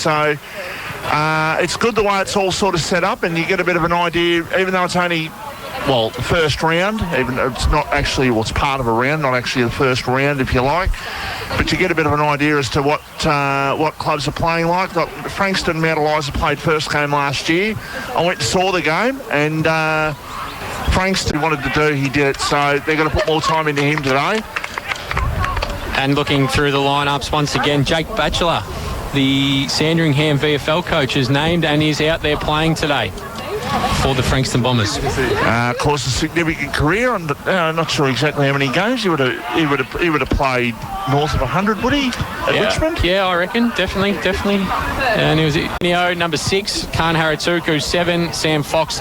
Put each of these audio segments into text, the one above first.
So it's good the way it's all sort of set up, and you get a bit of an idea, even though it's only, well, the first round, even it's not actually, well, it's part of a round, not actually the first round, if you like, but you get a bit of an idea as to what clubs are playing like. Frankston, Mount Eliza played first game last year. I went and saw the game, and Frankston wanted to do, he did it, so they're going to put more time into him today. And looking through the lineups once again, Jake Batchelor, the Sandringham VFL coach, is named and is out there playing today for the Frankston Bombers. Of course, a significant career. I'm not sure exactly how many games he would have played. North of 100, would he? At Richmond? Yeah, I reckon. Definitely. And he was number 6, Khan Haratuku 7, Sam Fox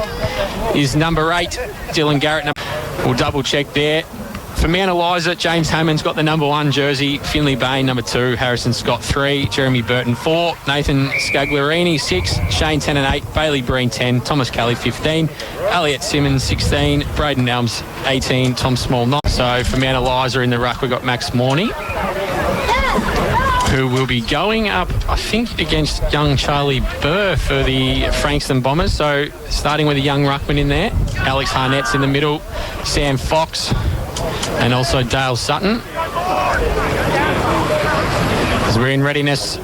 is number 8, Dylan Garrett. We'll double check there. For Mount Eliza, James Hammond's got the number 1 jersey, Finley Bain number 2, Harrison Scott 3, Jeremy Burton 4, Nathan Scagliarini 6, Shane 10 and 8, Bailey Breen 10, Thomas Kelly 15, Elliot Simmons 16, Braden Elms 18, Tom Small 9. So for Mount Eliza in the ruck, we've got Max Morney, who will be going up, I think, against young Charlie Burr for the Frankston Bombers. So starting with a young ruckman in there. Alex Harnett's in the middle, Sam Fox, and also Dale Sutton. As we're in readiness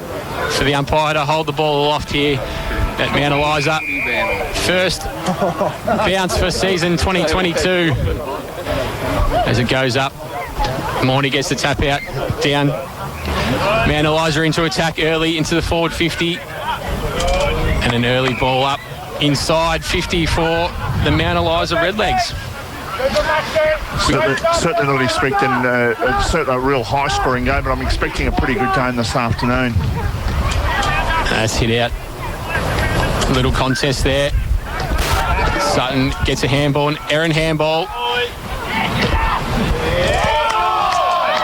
for the umpire to hold the ball aloft here at Mount Eliza. First bounce for season 2022 as it goes up. Morney gets the tap out, down. Mount Eliza into attack early into the forward 50. And an early ball up inside 50 for the Mount Eliza Redlegs. Certainly not expecting a real high-scoring game, but I'm expecting a pretty good game this afternoon. That's hit out. Little contest there. Sutton gets a handball, an errant handball.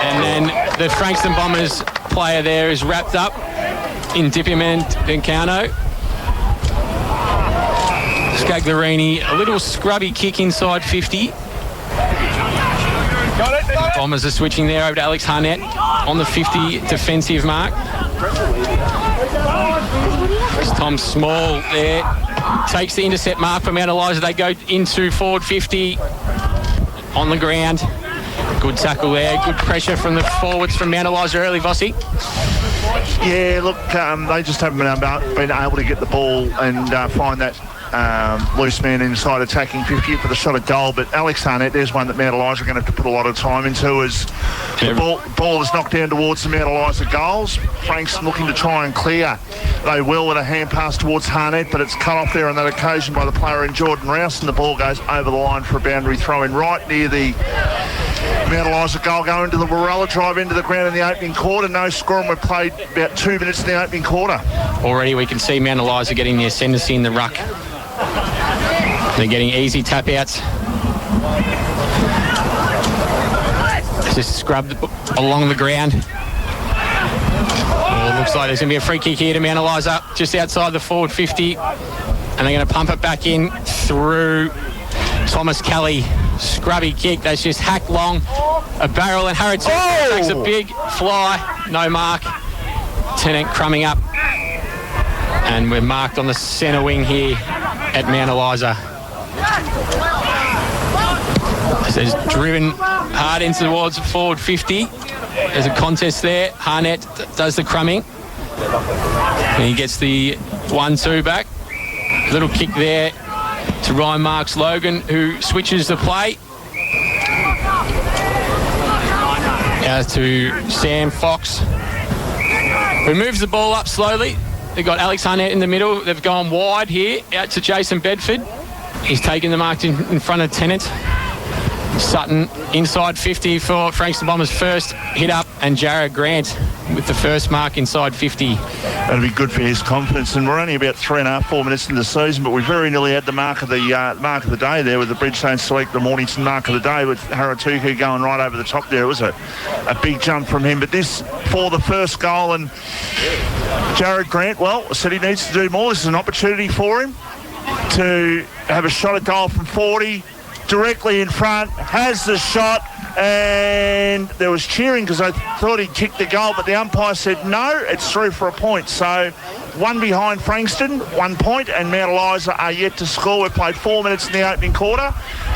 And then the Frankston Bombers player there is wrapped up in Dipiman Dencano. Scagliarini, a little scrubby kick inside 50. Bombers are switching there over to Alex Harnett on the 50 defensive mark. It's Tom Small there. Takes the intercept mark for Mount Eliza. They go into forward 50 on the ground. Good tackle there. Good pressure from the forwards from Mount Eliza early, Vossi. Yeah, look, they just haven't been able to get the ball and find that loose man inside attacking 50 for the shot at goal. But Alex Harnett, there's one that Mount Eliza are going to have to put a lot of time into as the ball is knocked down towards the Mount Eliza goals. Frankston looking to try and clear. They will with a hand pass towards Harnett, but it's cut off there on that occasion by the player in Jordan Rouse, and the ball goes over the line for a boundary throw in right near the Mount Eliza goal, going to the Warella, drive into the ground in the opening quarter. No score, and we've played about 2 minutes in the opening quarter. Already we can see Mount Eliza getting the ascendancy in the ruck. They're getting easy tap outs. Just scrubbed along the ground. Oh, it looks like there's going to be a free kick here to Mount Eliza, just outside the forward 50. And they're going to pump it back in through Thomas Kelly. Scrubby kick. That's just hacked long. A barrel, and Harrison takes a big fly. No mark. Tennant crumbing up. And we're marked on the centre wing here at Mount Eliza. It's driven hard in towards forward 50. There's a contest there. Harnett does the crumbing. And he gets the 1-2 back. Little kick there to Ryan Marks Logan, who switches the play. Out to Sam Fox, who moves the ball up slowly. They've got Alex Harnett in the middle. They've gone wide here, out to Jason Bedford. He's taken the mark in front of Tennant. Sutton inside 50 for Frankston Bombers' first hit up, and Jared Grant with the first mark inside 50. That'll be good for his confidence, and we're only about 3.5-4 minutes into the season, but we very nearly had the mark of the day there with the Bridgestone Select, the Mornington mark of the day with Haratuku going right over the top there. It was a big jump from him, but this for the first goal, and Jared Grant, well, said he needs to do more. This is an opportunity for him to have a shot at goal from 40, directly in front, has the shot, and there was cheering because I thought he'd kicked the goal, but the umpire said no, it's through for a point. So one behind Frankston, 1 point, and Mount Eliza are yet to score. We've played 4 minutes in the opening quarter,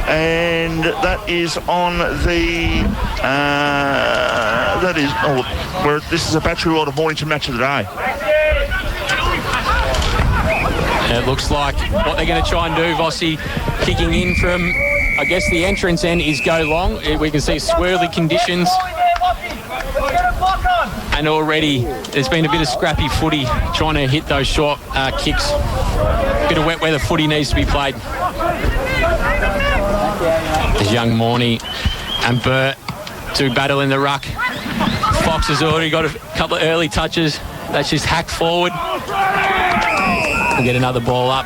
and that is on the this is a Battery World of Mornington match of the day. It looks like what they're going to try and do, Vossi, kicking in from, I guess, the entrance end is go long. We can see swirly conditions. And already there's been a bit of scrappy footy trying to hit those short kicks. Bit of wet weather footy needs to be played. As young Morney and Burt do battle in the ruck. Fox has already got a couple of early touches. That's just hacked forward. We'll get another ball up.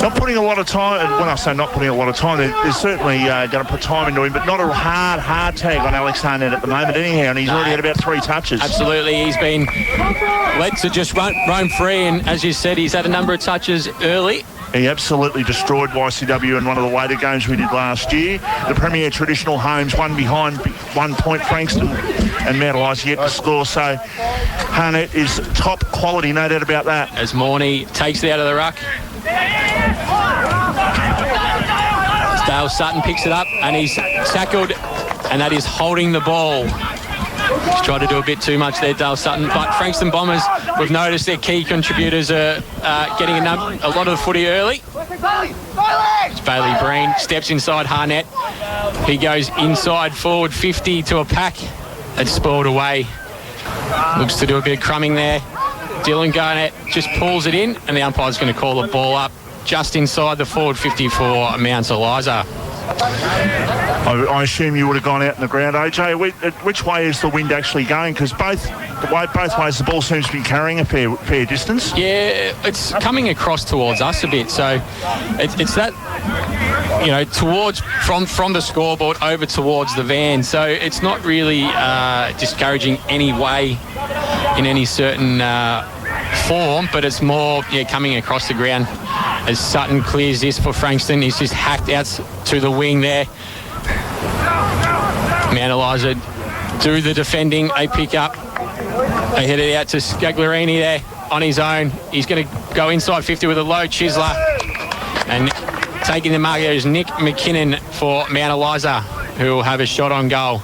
Not putting a lot of time, when I say not putting a lot of time, they're certainly going to put time into him, but not a hard tag on Alex Harnett at the moment anyhow, and he's already had about 3 touches. Absolutely, he's been led to just roam free, and as you said, he's had a number of touches early. He absolutely destroyed YCW in one of the later games we did last year. The Premier Traditional Homes, one behind, 1 point, Frankston and Mount Eliza yet to score. So Harnett is top quality, no doubt about that. As Morney takes it out of the ruck. Dale Sutton picks it up and he's tackled, and that is holding the ball. He's tried to do a bit too much there, Dale Sutton, but Frankston Bombers, we've noticed their key contributors are getting a lot of the footy early. It's Bailey Breen, steps inside Harnett. He goes inside forward 50 to a pack. It's spoiled away. Looks to do a bit of crumbing there. Dylan Garnett just pulls it in, and the umpire's going to call the ball up just inside the forward 50 for Mount Eliza. I assume you would have gone out in the ground, AJ. Which way is the wind actually going? Because both ways the ball seems to be carrying a fair distance. Yeah, it's coming across towards us a bit. So it's that, towards from the scoreboard over towards the van. So it's not really discouraging any way in any certain form, but it's more coming across the ground. As Sutton clears this for Frankston, he's just hacked out to the wing there. Mount Eliza do the defending. They pick up. They head it out to Scagliarini there on his own. He's going to go inside 50 with a low chiseler. And taking the mark there is Nick McKinnon for Mount Eliza, who will have a shot on goal.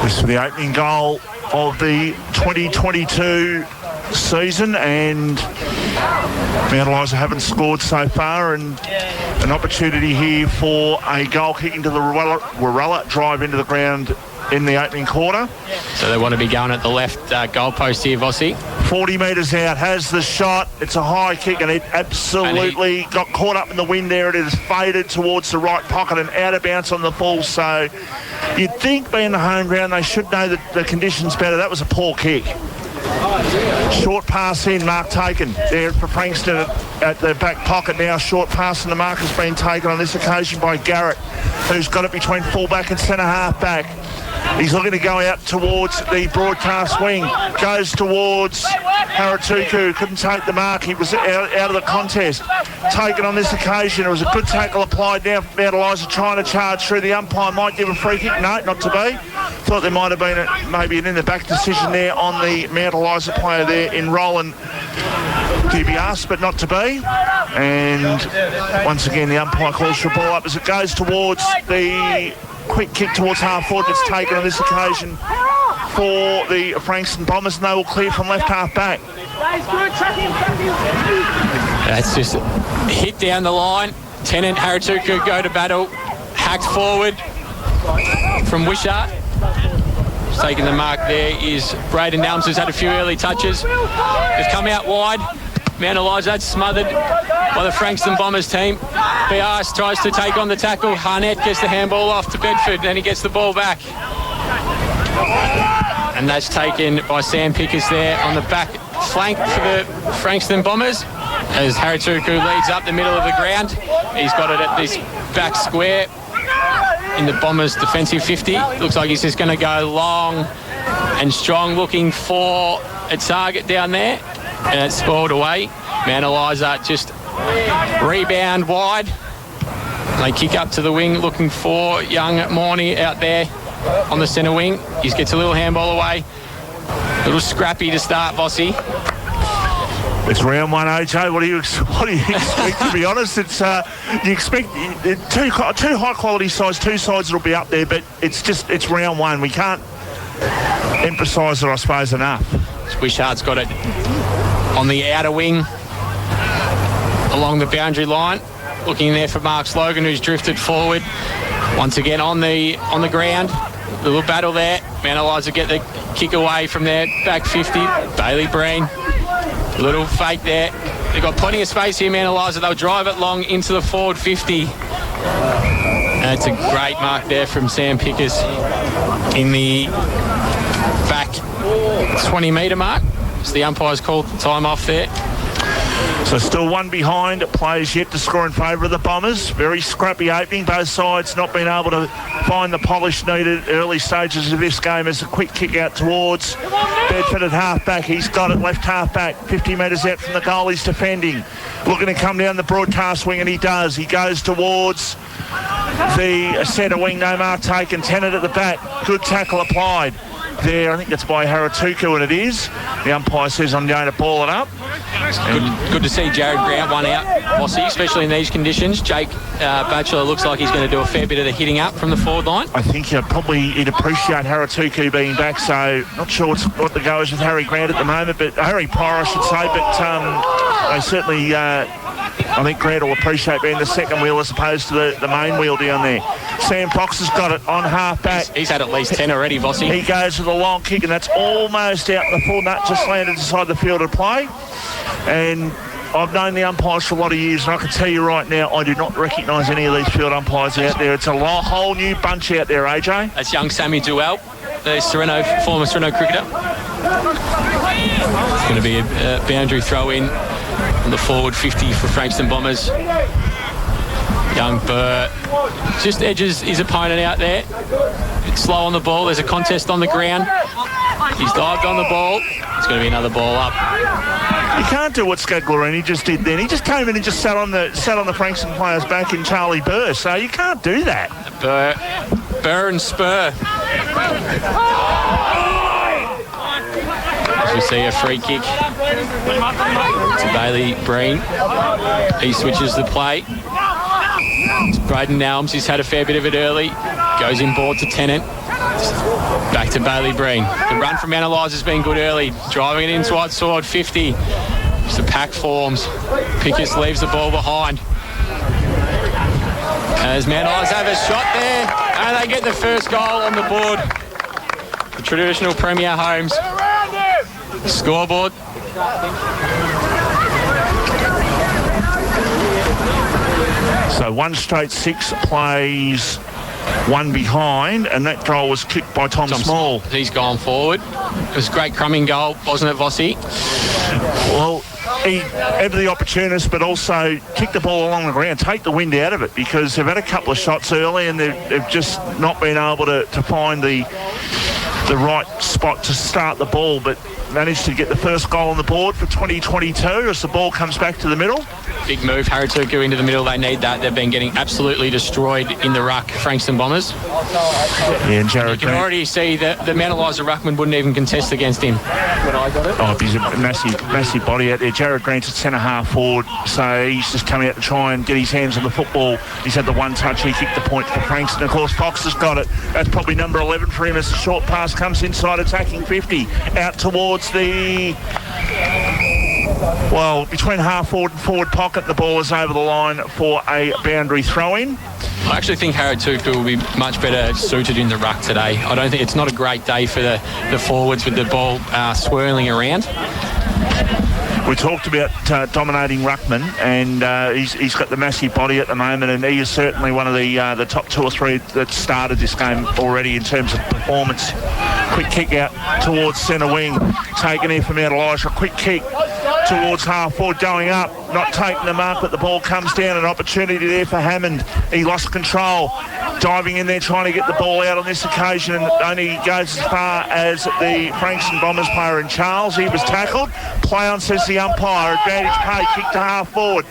This is the opening goal of the 2022 season, and Mount Eliza haven't scored so far, and an opportunity here for a goal kick into the Warella, drive into the ground in the opening quarter. So they want to be going at the left goalpost here, Vossi. 40 metres out, has the shot. It's a high kick, and it absolutely got caught up in the wind there. It is faded towards the right pocket and out of bounds on the ball. So you'd think, being the home ground, they should know that the conditions better. That was a poor kick. Short pass in, mark taken there for Frankston at the back pocket now. Short pass, and the mark has been taken on this occasion by Garrett, who's got it between full-back and centre-half back. He's looking to go out towards the broadcast wing. Goes towards Haratuku. Couldn't take the mark. He was out of the contest. Taken on this occasion. It was a good tackle applied now for Mount Eliza, trying to charge through. The umpire might give a free kick. No, not to be. Thought there might have been maybe an in-the-back decision there on the Mount Eliza player there in Roland QBRs, but not to be. And once again, the umpire calls for a ball up as it goes towards the quick kick towards half forward. It's taken on this occasion for the Frankston Bombers, and they will clear from left half back. That's just hit down the line. Tennant, Haratuku go to battle. Hacked forward from Wishart. Taking the mark there is Braden Nelms, who's had a few early touches. Has come out wide. Mount Eliza smothered by the Frankston Bombers team. BRS tries to take on the tackle. Harnett gets the handball off to Bedford, then he gets the ball back. And that's taken by Sam Pickers there on the back flank for the Frankston Bombers. As Haratuku leads up the middle of the ground, he's got it at this back square in the Bombers' defensive 50. Looks like he's just going to go long and strong, looking for a target down there. And it's spoiled away. Mount Eliza just rebound wide. They kick up to the wing, looking for young Morney out there on the centre wing. He gets a little handball away. little scrappy to start, Vossi. It's round one, AJ. What do you expect? To be honest, it's you expect two high quality sides, two sides that'll be up there, but it's round one. We can't emphasise it, I suppose, enough. Wishart's got it on the outer wing along the boundary line, looking there for Mark Slogan, who's drifted forward once again on the ground. A little battle there. Mount Eliza get the kick away from their back 50. Bailey Breen. Little fake there. They've got plenty of space here, Mount Eliza. They'll drive it long into the forward 50. That's a great mark there from Sam Pickers in the back 20-metre mark. So the umpire's called time off there. So still one behind. Players yet to score in favour of the Bombers. Very scrappy opening. Both sides not being able to find the polish needed early stages of this game. As a quick kick out towards Bedford at half-back. He's got it left half-back. 50 metres out from the goal. He's defending. Looking to come down the broadcast wing, and he does. He goes towards the centre wing. No mark taken. Tennant at the back. Good tackle applied. There, I think that's by RD2, and it is. The umpire says I'm going to ball it up. Good to see Jared Grant one out, Vossi, especially in these conditions. Jake Batchelor looks like he's going to do a fair bit of the hitting up from the forward line. I think he'd appreciate RD2 being back, so not sure what the go is with Harry Grant at the moment, but Harry Pryor, I should say, but they certainly... I think Grant will appreciate being the second wheel as opposed to the main wheel down there. Sam Fox has got it on half-back. He's had at least 10 already, Vossi. He goes with a long kick, and that's almost out. The full nut just landed inside the field of play. And I've known the umpires for a lot of years, and I can tell you right now, I do not recognise any of these field umpires out there. It's a whole new bunch out there, AJ. That's young Sammy Duell, the former Sereno cricketer. It's going to be a boundary throw-in on the forward 50 for Frankston Bombers. Young Burr just edges his opponent out there. It's slow on the ball. There's a contest on the ground. He's dived on the ball. It's going to be another ball up. You can't do what Scaglarini just did then. He just came in and just sat on the Frankston players' back in Charlie Burr. So you can't do that. Burr and Spur. As we see a free kick to Bailey Breen. He switches the play. It's Braden Nelms. He's had a fair bit of it early. Goes inboard to Tennant. Back to Bailey Breen. The run from Mount Eliza's been good early. Driving it inside side 50. Just the pack forms. Pickers leaves the ball behind. As Mount Eliza have a shot there. And they get the first goal on the board. The traditional Premier Homes scoreboard. So 1 straight 6 plays, 1 behind, and that goal was kicked by Tom Small. He's gone forward. It was a great crumbing goal, wasn't it, Vossi? Well, he had the opportunist, but also kick the ball along the ground, take the wind out of it, because they've had a couple of shots early and they've just not been able to find the right spot to start the ball, but managed to get the first goal on the board for 2022 as the ball comes back to the middle. Big move, Haratuku into the middle. They need that. They've been getting absolutely destroyed in the ruck, Frankston Bombers. Yeah, and Jared you can already see that the Mount Eliza ruckman wouldn't even contest against him when I got it. Oh, he's a massive body out there. Jared Grant's at centre half forward, so he's just coming out to try and get his hands on the football. He's had the one touch. He kicked the point for Frankston. Of course, Fox has got it. That's probably number 11 for him as the short pass comes inside, attacking 50 out towards the... Well, between half forward and forward pocket, the ball is over the line for a boundary throw-in. I actually think Haratuku will be much better suited in the ruck today. I don't think it's not a great day for the forwards with the ball swirling around. We talked about dominating ruckman, and he's got the massive body at the moment, and he is certainly one of the top 2 or 3 that started this game already in terms of performance. Quick kick out towards centre wing, taken in from Mount Eliza. Quick kick towards half forward, going up, not taking the mark, but the ball comes down. An opportunity there for Hammond. He lost control, diving in there, trying to get the ball out on this occasion, and only goes as far as the Frankston Bombers player in Charles. He was tackled. Play on, says the umpire. Advantage pay, kick to half forward.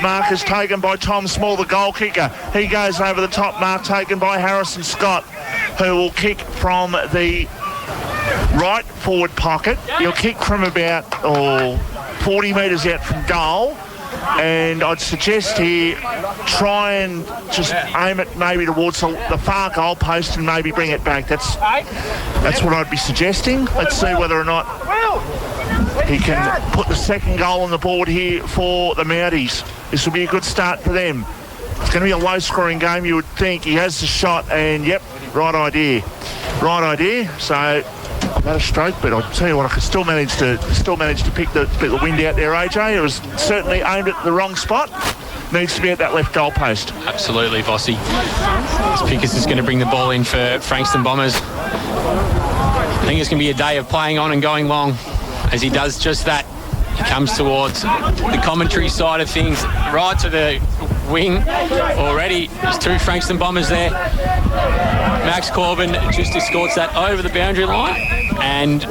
Mark is taken by Tom Small, the goal kicker. He goes over the top. Mark taken by Harrison Scott, who will kick from the right forward pocket. He'll kick from about 40 metres out from goal. And I'd suggest here, try and just aim it maybe towards the far goal post and maybe bring it back. That's what I'd be suggesting. Let's see whether or not he can put the second goal on the board here for the Mounties. This will be a good start for them. It's going to be a low-scoring game, you would think. He has the shot, and yep, right idea. So I've had a stroke, but I'll tell you what, I could still manage to pick the wind out there, AJ. It was certainly aimed at the wrong spot. Needs to be at that left goal post. Absolutely, Vossi. Pickers is going to bring the ball in for Frankston Bombers. I think it's going to be a day of playing on and going long as he does just that. He comes towards the commentary side of things, right to the wing already. There's two Frankston Bombers there. Max Corbin just escorts that over the boundary line, and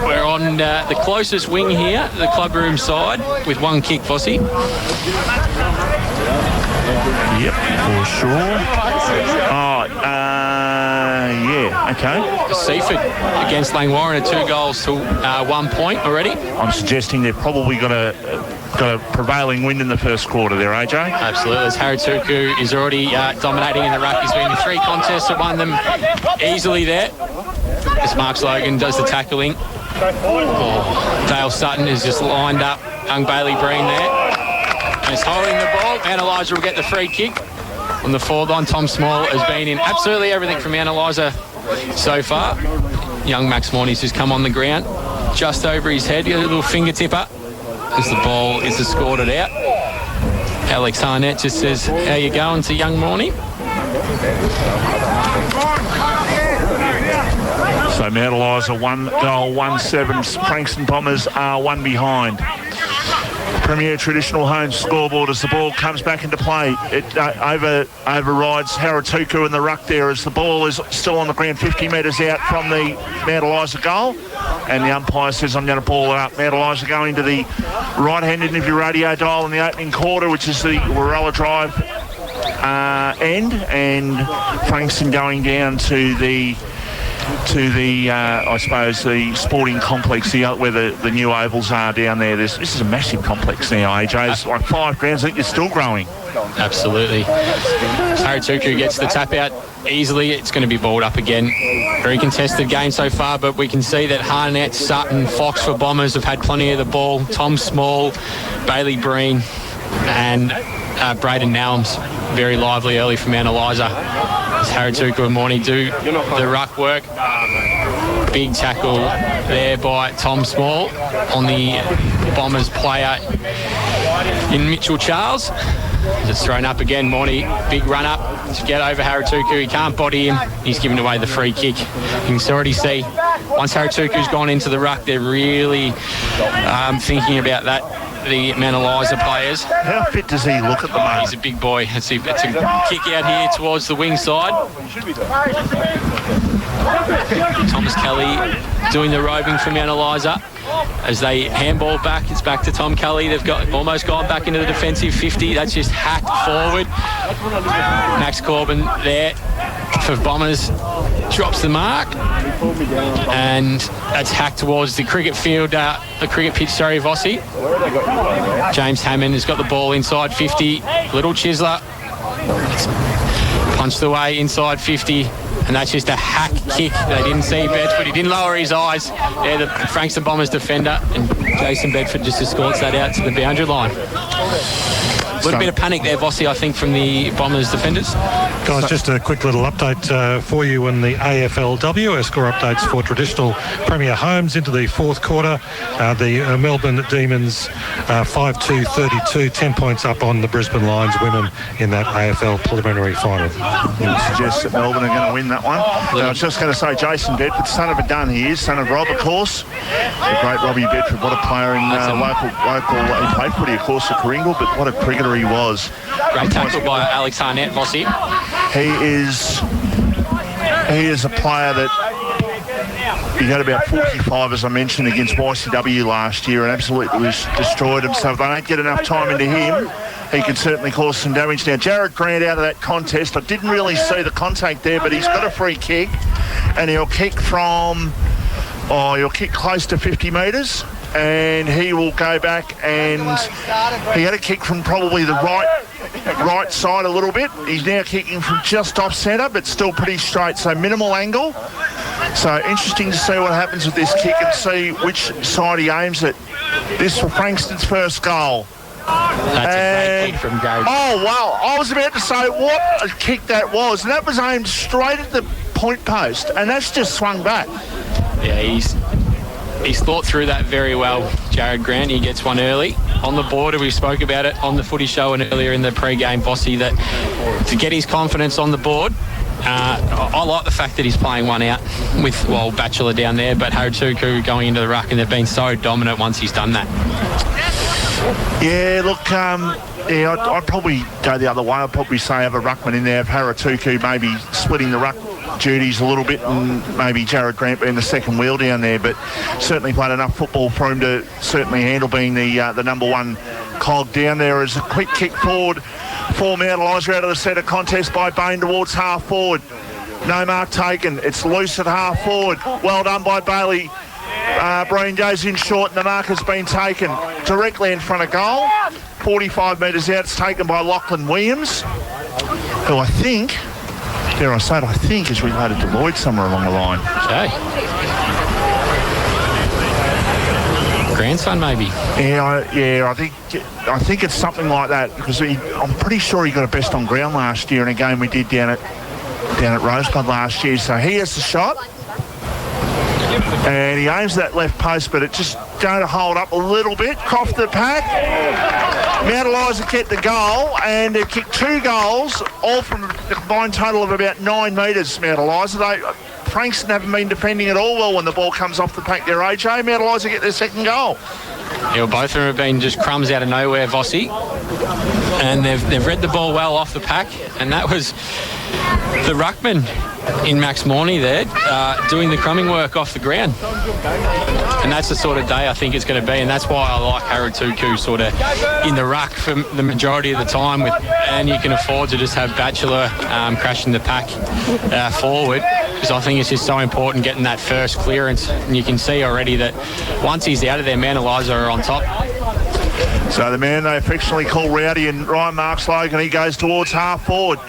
we're on the closest wing here, the clubroom side, with one kick, Vossi. Yep, for sure. Yeah, okay. Seaford against Langwarren are 2 goals to 1 point already. I'm suggesting they've probably got a prevailing wind in the first quarter there, AJ. Absolutely. As Haratuku is already dominating in the ruck. He's been in 3 contests and won them easily there. As Mark Logan does the tackling. Dale Sutton is just lined up. Young Bailey Breen there. And he's holding the ball. And Eliza will get the free kick. On the forward line, Tom Small has been in absolutely everything from Eliza so far. Young Max Morney's just come on the ground, just over his head, a little fingertipper as the ball is escorted out. Alex Harnett just says, how you going to young Morney? So Mount Eliza 1 goal, 1-7. Frankston Bombers are 1 behind. Premier Traditional Homes scoreboard as the ball comes back into play. It overrides Haratuku in the ruck there as the ball is still on the ground 50 metres out from the Mount Eliza goal. And the umpire says, I'm going to ball it up. Mount Eliza going to the right-hand end of your radio dial in the opening quarter, which is the Warella Drive end. And Frankston going down to the I suppose the sporting complex where the new ovals are down there. This is a massive complex now, AJ. It's like 5 grounds. I think it's still growing. Absolutely. Haratuku gets the tap out easily. It's going to be balled up again. Very contested game so far, but we can see that Harnett, Sutton, Fox for Bombers have had plenty of the ball. Tom Small, Bailey Breen and Braden Nellums very lively early from Mount Eliza. As Haratuku and Morney do the ruck work. Big tackle there by Tom Small on the Bombers player in Mitchell Charles. It's thrown up again. Morney, big run up to get over Haratuku. He can't body him. He's given away the free kick. You can already see once Haratuku's gone into the ruck, they're really thinking about that. The Mount Eliza players. How fit does he look at the moment? He's a big boy. It's a kick out here towards the wing side. Thomas Kelly doing the roving for Mount Eliza. As they handball back, it's back to Tom Kelly. They've almost gone back into the defensive 50. That's just hacked forward. Max Corbin there for Bombers. Drops the mark. And that's hacked towards the cricket field, the cricket pitch, Vossi. James Hammond has got the ball inside 50. Little Chisler. It's punched away inside 50. And that's just a hack kick. They didn't see Bedford. He didn't lower his eyes. They're the Frankston Bombers defender. And Jason Bedford just escorts that out to the boundary line. A little bit of panic there, Vossi, I think, from the Bombers defenders. Guys, just a quick little update for you in the AFLW. Our score updates for Traditional Premier Homes into the 4th quarter. The Melbourne Demons 5-2-32, 10 points up on the Brisbane Lions women in that AFL preliminary final. It suggests that Melbourne are going to win that one. I was just going to say Jason Bedford, son of a Dunn he is, son of Rob, of course. The great Robbie Bedford, what a player in local. He played footy, of course, at Coringal, but what a cricketer he was. Great tackle by Alex Harnett, Vossi. He is a player that he had about 45, as I mentioned, against YCW last year and absolutely destroyed him. So if they don't get enough time into him, he can certainly cause some damage. Now, Jared Grant out of that contest. I didn't really see the contact there, but he's got a free kick and he'll kick from he'll kick close to 50 metres, and he will go back, and he had a kick from probably the right side a little bit. He's now kicking from just off centre, but still pretty straight, so minimal angle. So interesting to see what happens with this kick and see which side he aims at. This for Frankston's first goal. That's a great kick from Jared. Oh, wow. I was about to say what a kick that was, and that was aimed straight at the point post, and that's just swung back. Yeah, he's thought through that very well, Jared Grant. He gets one early on the border. We spoke about it on the footy show and earlier in the pre-game, Bossy, that to get his confidence on the board, I like the fact that he's playing one out with, Batchelor down there, but Harutuku going into the ruck, and they've been so dominant once he's done that. Yeah, look, I'd probably go the other way. I'd probably say have a ruckman in there, have Harutuku maybe splitting the ruck duties a little bit, and maybe Jared Grant being the second wheel down there, but certainly played enough football for him to certainly handle being the number one cog down there. As a quick kick forward for Mount Eliza out of the centre contest by Bain towards half forward. No mark taken. It's loose at half forward. Well done by Bailey. Breen goes in short, and the mark has been taken directly in front of goal. 45 metres out. It's taken by Lachlan Williams, who I think, dare I say it, I think is related to Lloyd somewhere along the line. Okay. Grandson, maybe. I think it's something like that, because I'm pretty sure he got a best on ground last year in a game we did down at Rosebud last year. So he has the shot, and he aims that left post, but it just going to hold up a little bit. Croft the pack. Mount Eliza get the goal, and they've kicked 2 goals, all from a combined total of about 9 metres, Mount Eliza. Frankston haven't been defending at all well when the ball comes off the pack there, AJ. Mount Eliza get their second goal. Yeah, both of them have been just crumbs out of nowhere, Vossi. And they've read the ball well off the pack, and that was the ruckman in Max Morney there doing the crumbing work off the ground. And that's the sort of day I think it's going to be, and that's why I like Harutuku sort of in the ruck for the majority of the time, and you can afford to just have Batchelor crashing the pack forward, because I think it's just so important getting that first clearance. And you can see already that once he's out of there, Mount Eliza are on top. So the man they affectionately call Rowdy, and Ryan Marks Logan, he goes towards half forward.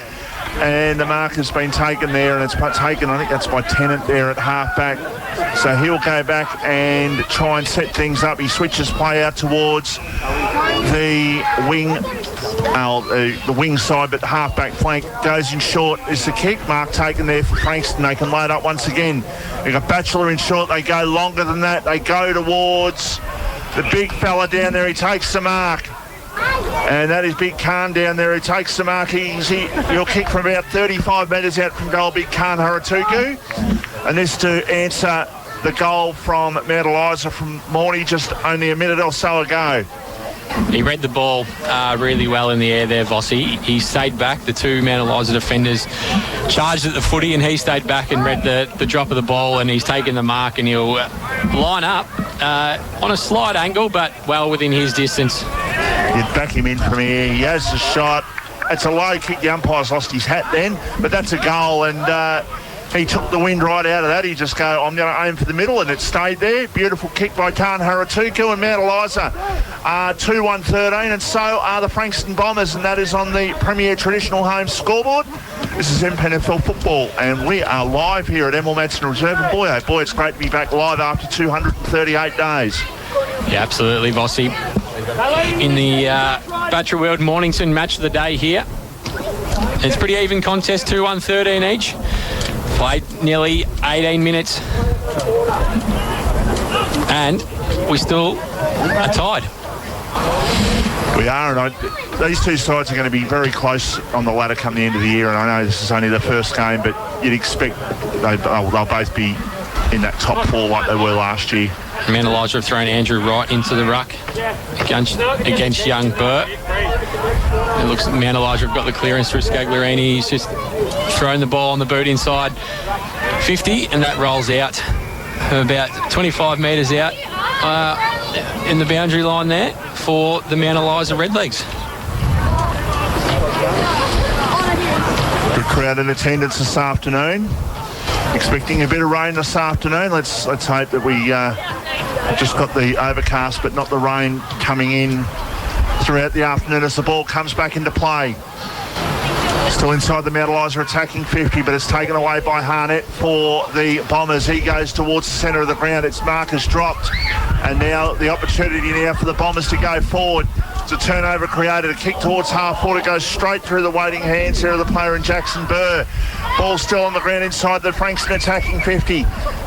And the mark has been taken there, and it's taken, I think that's by Tennant there at half back. So he'll go back and try and set things up. He switches play out towards the wing side, but half back flank goes in short is the kick. Mark taken there for Frankston. They can load up once again. They've got Batchelor in short. They go longer than that. They go towards the big fella down there. He takes the mark. And that is Big Khan down there who takes the mark. He'll kick from about 35 metres out from goal, Big Khan Harutuku. And this to answer the goal from Mount Eliza from Morney just only a minute or so ago. He read the ball really well in the air there, Vossi. He stayed back. The 2 Mount Eliza defenders charged at the footy, and he stayed back and read the drop of the ball, and he's taken the mark, and he'll line up on a slight angle, but well within his distance. You'd back him in from here. He has the shot. It's a low kick. The umpire's lost his hat then, but that's a goal, and he took the wind right out of that. He just go, I'm going to aim for the middle, and it stayed there. Beautiful kick by Khan Harutuku, and Mount Eliza 2-1-13, and so are the Frankston Bombers, and that is on the Premier Traditional Home scoreboard. This is MPNFL football, and we are live here at Emil Madsen Reserve, and boy, oh boy, it's great to be back live after 238 days. Yeah, absolutely, Vossi. In the Batchelor World Mornington match of the day here. It's a pretty even contest, 2-1-13 each. Played nearly 18 minutes. And we still are tied. We are, and these two sides are going to be very close on the ladder come the end of the year, and I know this is only the first game, but you'd expect they'll both be in that top 4 like they were last year. Mount Eliza have thrown Andrew Wright into the ruck against young Burt. It looks like Mount Eliza have got the clearance through Scagliarini. He's just thrown the ball on the boot inside 50, and that rolls out about 25 metres out in the boundary line there for the Mount Eliza Redlegs. Good crowd in attendance this afternoon. Expecting a bit of rain this afternoon. Let's hope that we just got the overcast but not the rain coming in throughout the afternoon as the ball comes back into play. Still inside the Mount Eliza attacking 50, but it's taken away by Harnett for the Bombers. He goes towards the centre of the ground. Its mark has dropped, and now the opportunity now for the Bombers to go forward. It's a turnover created, a kick towards half forward. It goes straight through the waiting hands here of the player in Jackson Burr. Ball still on the ground inside the Frankston attacking 50.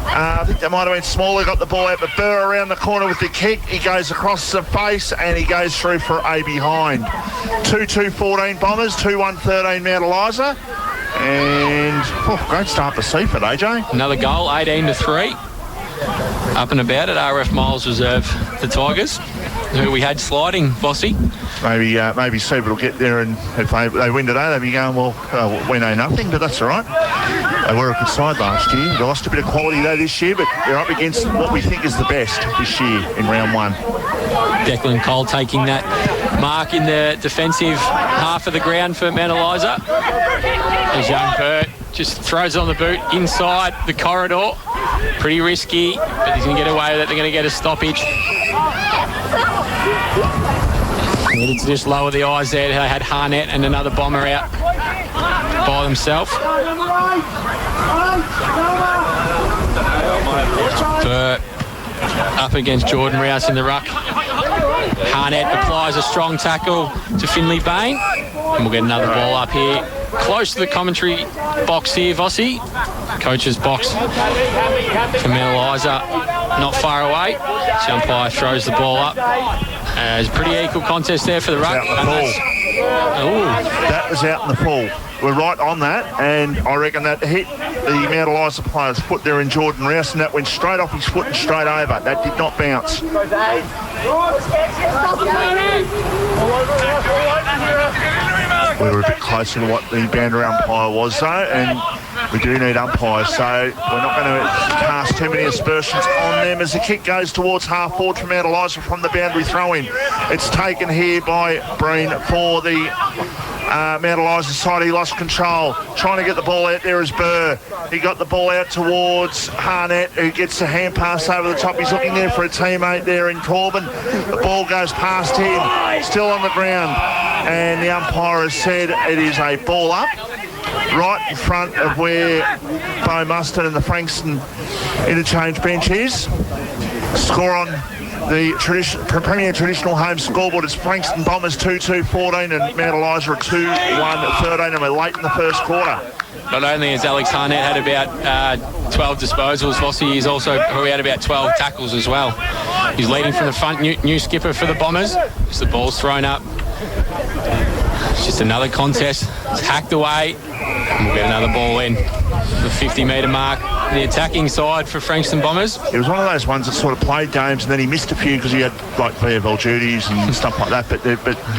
I think that might have been Smaller, got the ball out, but Burr around the corner with the kick. He goes across the face and he goes through for a behind. 2-2-14 Bombers, 2-1-13 Mount Eliza. And great start for Seaford, AJ. Another goal, 18-3. Up and about at RF Miles Reserve, the Tigers, who we had sliding, Bossy. Maybe Seaford will get there, and if they win today, they'll be going, we know nothing, but that's all right. They were a good side last year. They lost a bit of quality though this year, but they're up against what we think is the best this year in round one. Declan Cole taking that mark in the defensive half of the ground for Mount Eliza. As young Burt just throws on the boot inside the corridor. Pretty risky, but he's going to get away with it. They're going to get a stoppage. Needed to just lower the eyes there. They had Harnett and another Bomber out by themselves. Burt up against Jordan Rouse in the ruck. Harnett applies a strong tackle to Finley Bain. And we'll get another ball up here. Close to the commentary box here, Vossi. Coach's box for Mount Eliza. Not far away. The umpire throws the ball up. It's a pretty equal contest there for the ruck. That was out in the full. We're right on that, and I reckon that hit the Mount Eliza player's foot there in Jordan Rouse, and that went straight off his foot and straight over. That did not bounce. We were a bit closer to what the boundary umpire was, though, and we do need umpires, so we're not going to cast too many aspersions on them as the kick goes towards half forward from Mount Eliza from the boundary throw-in. It's taken here by Breen for the Mount Eliza side. He lost control. Trying to get the ball out there is Burr. He got the ball out towards Harnett, who gets the hand pass over the top. He's looking there for a teammate there in Corbin. The ball goes past him, still on the ground, and the umpire has said it is a ball up right in front of where Bo Mustard and the Frankston interchange bench is. Score on the Premier Traditional Home scoreboard is Frankston Bombers 2-2-14 and Mount Eliza 2-1-13, and we're late in the first quarter. Not only has Alex Harnett had about 12 disposals, Vossi is also probably had about 12 tackles as well. He's leading from the front, new skipper for the Bombers. As the ball's thrown up. It's just another contest. It's hacked away. And we'll get another ball in. The 50-metre mark. The attacking side for Frankston Bombers. It was one of those ones that sort of played games and then he missed a few because he had like VFL duties and stuff like that. But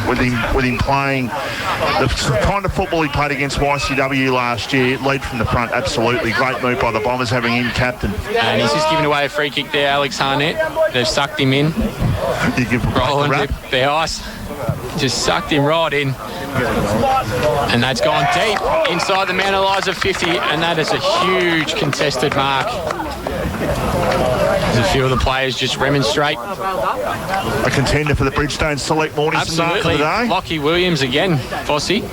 with him playing the kind of football he played against YCW last year, lead from the front, absolutely great move by the Bombers having him captain. And he's just given away a free kick there, Alex Harnett. They've sucked him in. You give rolling the ice. Just sucked him right in. And that's gone deep inside the Mount Eliza 50, and that is a huge contested mark. There's a few of the players just remonstrate. A contender for the Bridgestone Select Mornington mark of the day. Lockie Williams again, Vossi.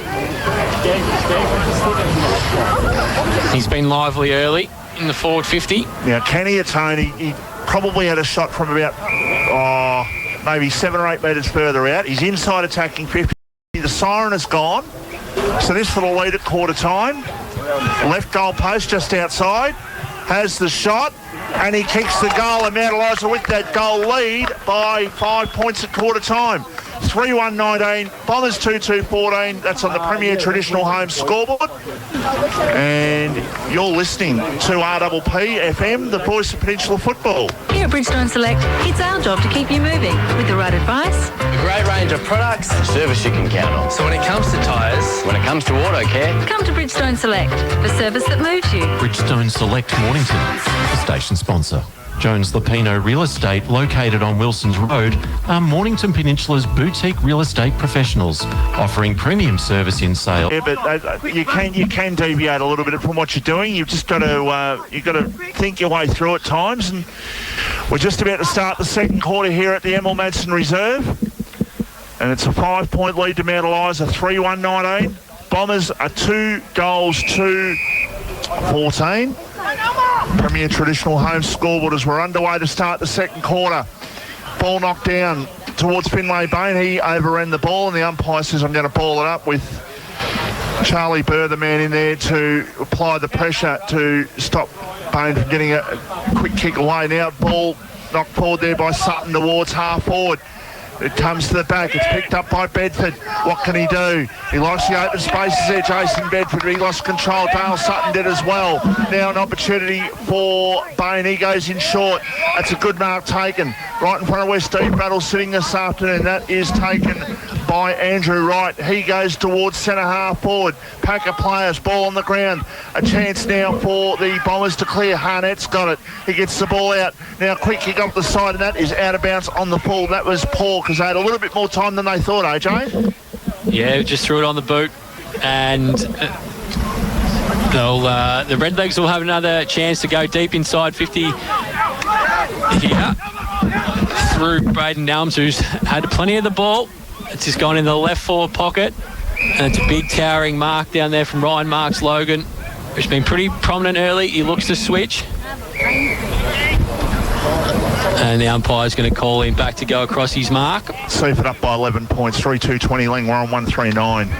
He's been lively early in the forward 50. Now, Kenny Atone, he probably had a shot from about maybe 7 or 8 metres further out. He's inside attacking 50. The siren has gone. So this for the lead at quarter time. Left goal post just outside. Has the shot. And he kicks the goal. And Mount Eliza with that goal lead by 5 points at quarter time. 3-1-19. Bombers 2-2-14. That's on the Premier Traditional Home scoreboard. And you're listening to RPP FM, the voice of Peninsula football. Here at Bridgestone Select, it's our job to keep you moving with the right advice. A great range of products and service you can count on. So when it comes to tyres, when it comes to auto care, come to Bridgestone Select, the service that moves you. Bridgestone Select Mornington, the station sponsor. Jones Lupino Real Estate, located on Wilson's Road, are Mornington Peninsula's boutique real estate professionals, offering premium service in sale. Yeah, but you can deviate a little bit from what you're doing. You've just got to think your way through at times. And we're just about to start the second quarter here at the Emil Madsen Reserve, and it's a 5-point lead to Mount Eliza, 3-1-19. Bombers are 2 goals to 14. Premier Traditional Home scoreboard as we're underway to start the second quarter. Ball knocked down towards Finlay Bain. He overran the ball, and the umpire says, I'm going to ball it up, with Charlie Burr, the man in there, to apply the pressure to stop Bain from getting a quick kick away. Now ball knocked forward there by Sutton towards half forward. It comes to the back. It's picked up by Bedford. What can he do? He likes the open spaces there, Jason Bedford. He lost control. Dale Sutton did as well. Now an opportunity for Bain. He goes in short. That's a good mark taken. Right in front of where Steve Braddle's sitting this afternoon. That is taken by Andrew Wright. He goes towards centre half forward. Pack of players. Ball on the ground. A chance now for the Bombers to clear. Harnett's got it. He gets the ball out. Now quick kick off the side, and that is out of bounds on the full. That was poor, because they had a little bit more time than they thought, AJ. Yeah, just threw it on the boot, and the Redlegs will have another chance to go deep inside 50 here through Braden Nelms, who's had plenty of the ball. It's just gone in the left forward pocket, and it's a big towering mark down there from Ryan Marks Logan, who's been pretty prominent early. He looks to switch, and the umpire's going to call him back to go across his mark. Seaford up by 11 points, 3-2-20. Lang, we're on 139.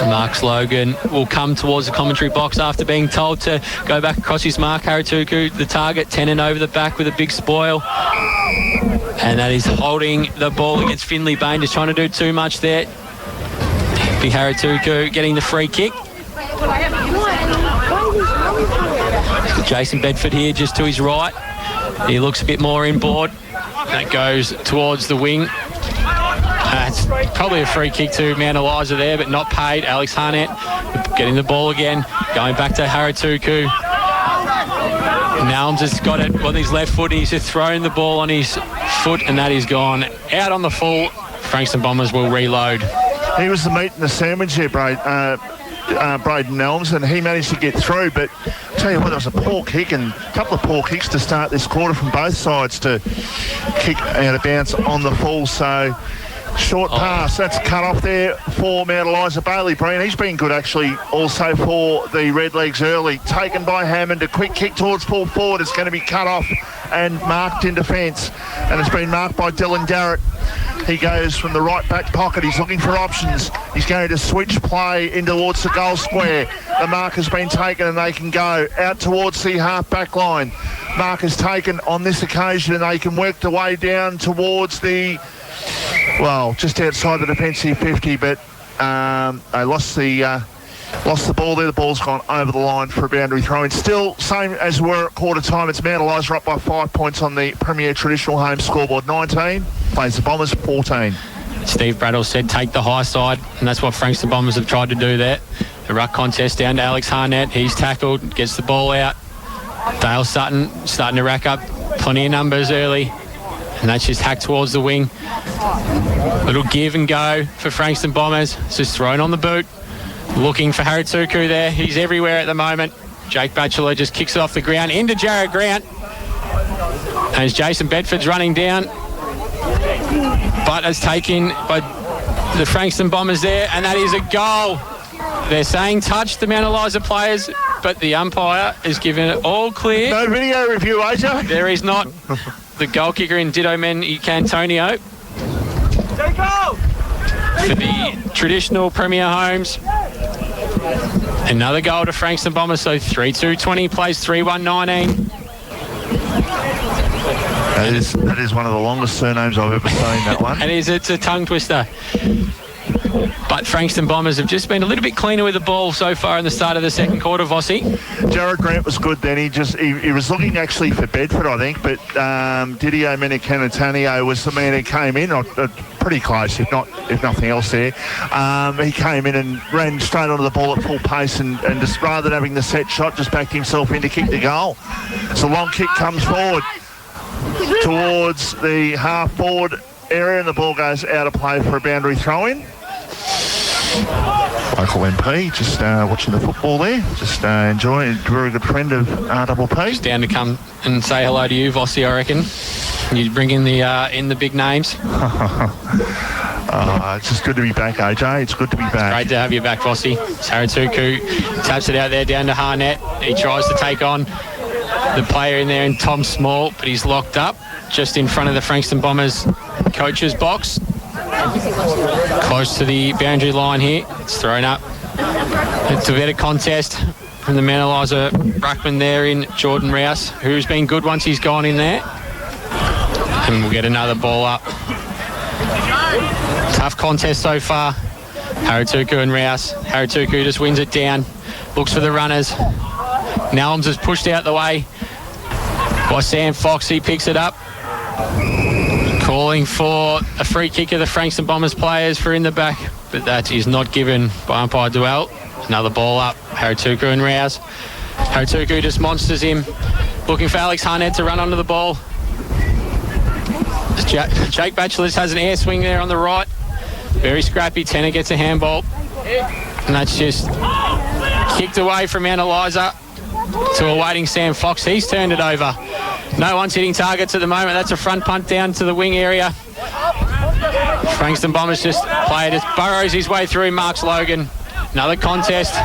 Mark Logan will come towards the commentary box after being told to go back across his mark. Harituku, the target, 10 and over the back with a big spoil. And that is holding the ball against Finlay Bain, just trying to do too much there. Big Harituku getting the free kick. Jason Bedford here just to his right. He looks a bit more inboard. That goes towards the wing. It's probably a free kick to Mount Eliza there, but not paid. Alex Harnett getting the ball again, going back to Harituku. Nelms has got it on his left foot. He's just thrown the ball on his foot, and that is gone out on the full. Frankston Bombers will reload. He was the meat and the sandwich here, Braden Nelms, and he managed to get through. But I'll tell you what, there was a poor kick, and a couple of poor kicks to start this quarter from both sides to kick out of bounds on the full. So short pass, that's cut off there for Mount Eliza. Bailey Breen, he's been good actually also for the Redlegs early. Taken by Hammond, a quick kick towards full forward. It's going to be cut off and marked in defence, and it's been marked by Dylan Garrett. He goes from the right back pocket. He's looking for options. He's going to switch play in towards the goal square. The mark has been taken, and they can go out towards the half-back line. Mark is taken on this occasion, and they can work their way down towards the, well, just outside the defensive 50, but they lost the ball there. The ball's gone over the line for a boundary throw. And still, same as we were at quarter time, it's Mount Eliza up by 5 points on the Premier Traditional Home scoreboard. 19, plays the Bombers 14. Steve Braddle said take the high side, and that's what Frankston Bombers have tried to do there. The ruck contest down to Alex Harnett. He's tackled, gets the ball out. Dale Sutton starting to rack up plenty of numbers early, and that's just hacked towards the wing. Little give and go for Frankston Bombers. It's just thrown on the boot. Looking for Harituku there. He's everywhere at the moment. Jake Batchelor just kicks it off the ground into Jared Grant. And as Jason Bedford's running down, but it's taken by the Frankston Bombers there, and that is a goal. They're saying touch the Mount Eliza players, but the umpire is giving it all clear. No video review, AJ. There is not. The goal kicker in Ditto Meni Cantonio for the Traditional Premier Homes. Another goal to Frankston Bombers, so 3-2-20 plays 3-1-19. That is one of the longest surnames I've ever seen, that one. It's a tongue twister. But Frankston Bombers have just been a little bit cleaner with the ball so far in the start of the second quarter, Vossi. Jared Grant was good then. He was looking actually for Bedford, I think, but Didio Menicanantonio was the man who came in, pretty close, if nothing else there. He came in and ran straight onto the ball at full pace and just rather than having the set shot, just backed himself in to kick the goal. So long kick comes forward towards the half-forward area and the ball goes out of play for a boundary throw-in. Local MP just watching the football there, just enjoying, very good friend of RPP. Just down to come and say hello to you, Vossi, I reckon. You bring in the big names. It's just good to be back, AJ. It's good to be back. Great to have you back, Vossi. Saratuku taps it out there down to Harnett. He tries to take on the player in there, and Tom Small, but he's locked up just in front of the Frankston Bombers coach's box. Close to the boundary line here. It's thrown up. It's a better contest from the man Eliza ruckman there in Jordan Rouse, who's been good once he's gone in there. And we'll get another ball up. Tough contest so far. Haratuku and Rouse. Haratuku just wins it down. Looks for the runners. Nellums is pushed out the way by Sam Fox. He picks it up. Calling for a free kick of the Frankston Bombers players for in the back, but that is not given by umpire Duell. Another ball up. Haratuku and Rouse. Haratuku just monsters him. Looking for Alex Harnett to run onto the ball. Jake Batchelor has an air swing there on the right. Very scrappy. Tenner gets a handball. And that's just kicked away from Mount Eliza to awaiting Sam Fox. He's turned it over. No one's hitting targets at the moment. That's a front punt down to the wing area. Frankston Bombers just burrows his way through Marks Logan. Another contest.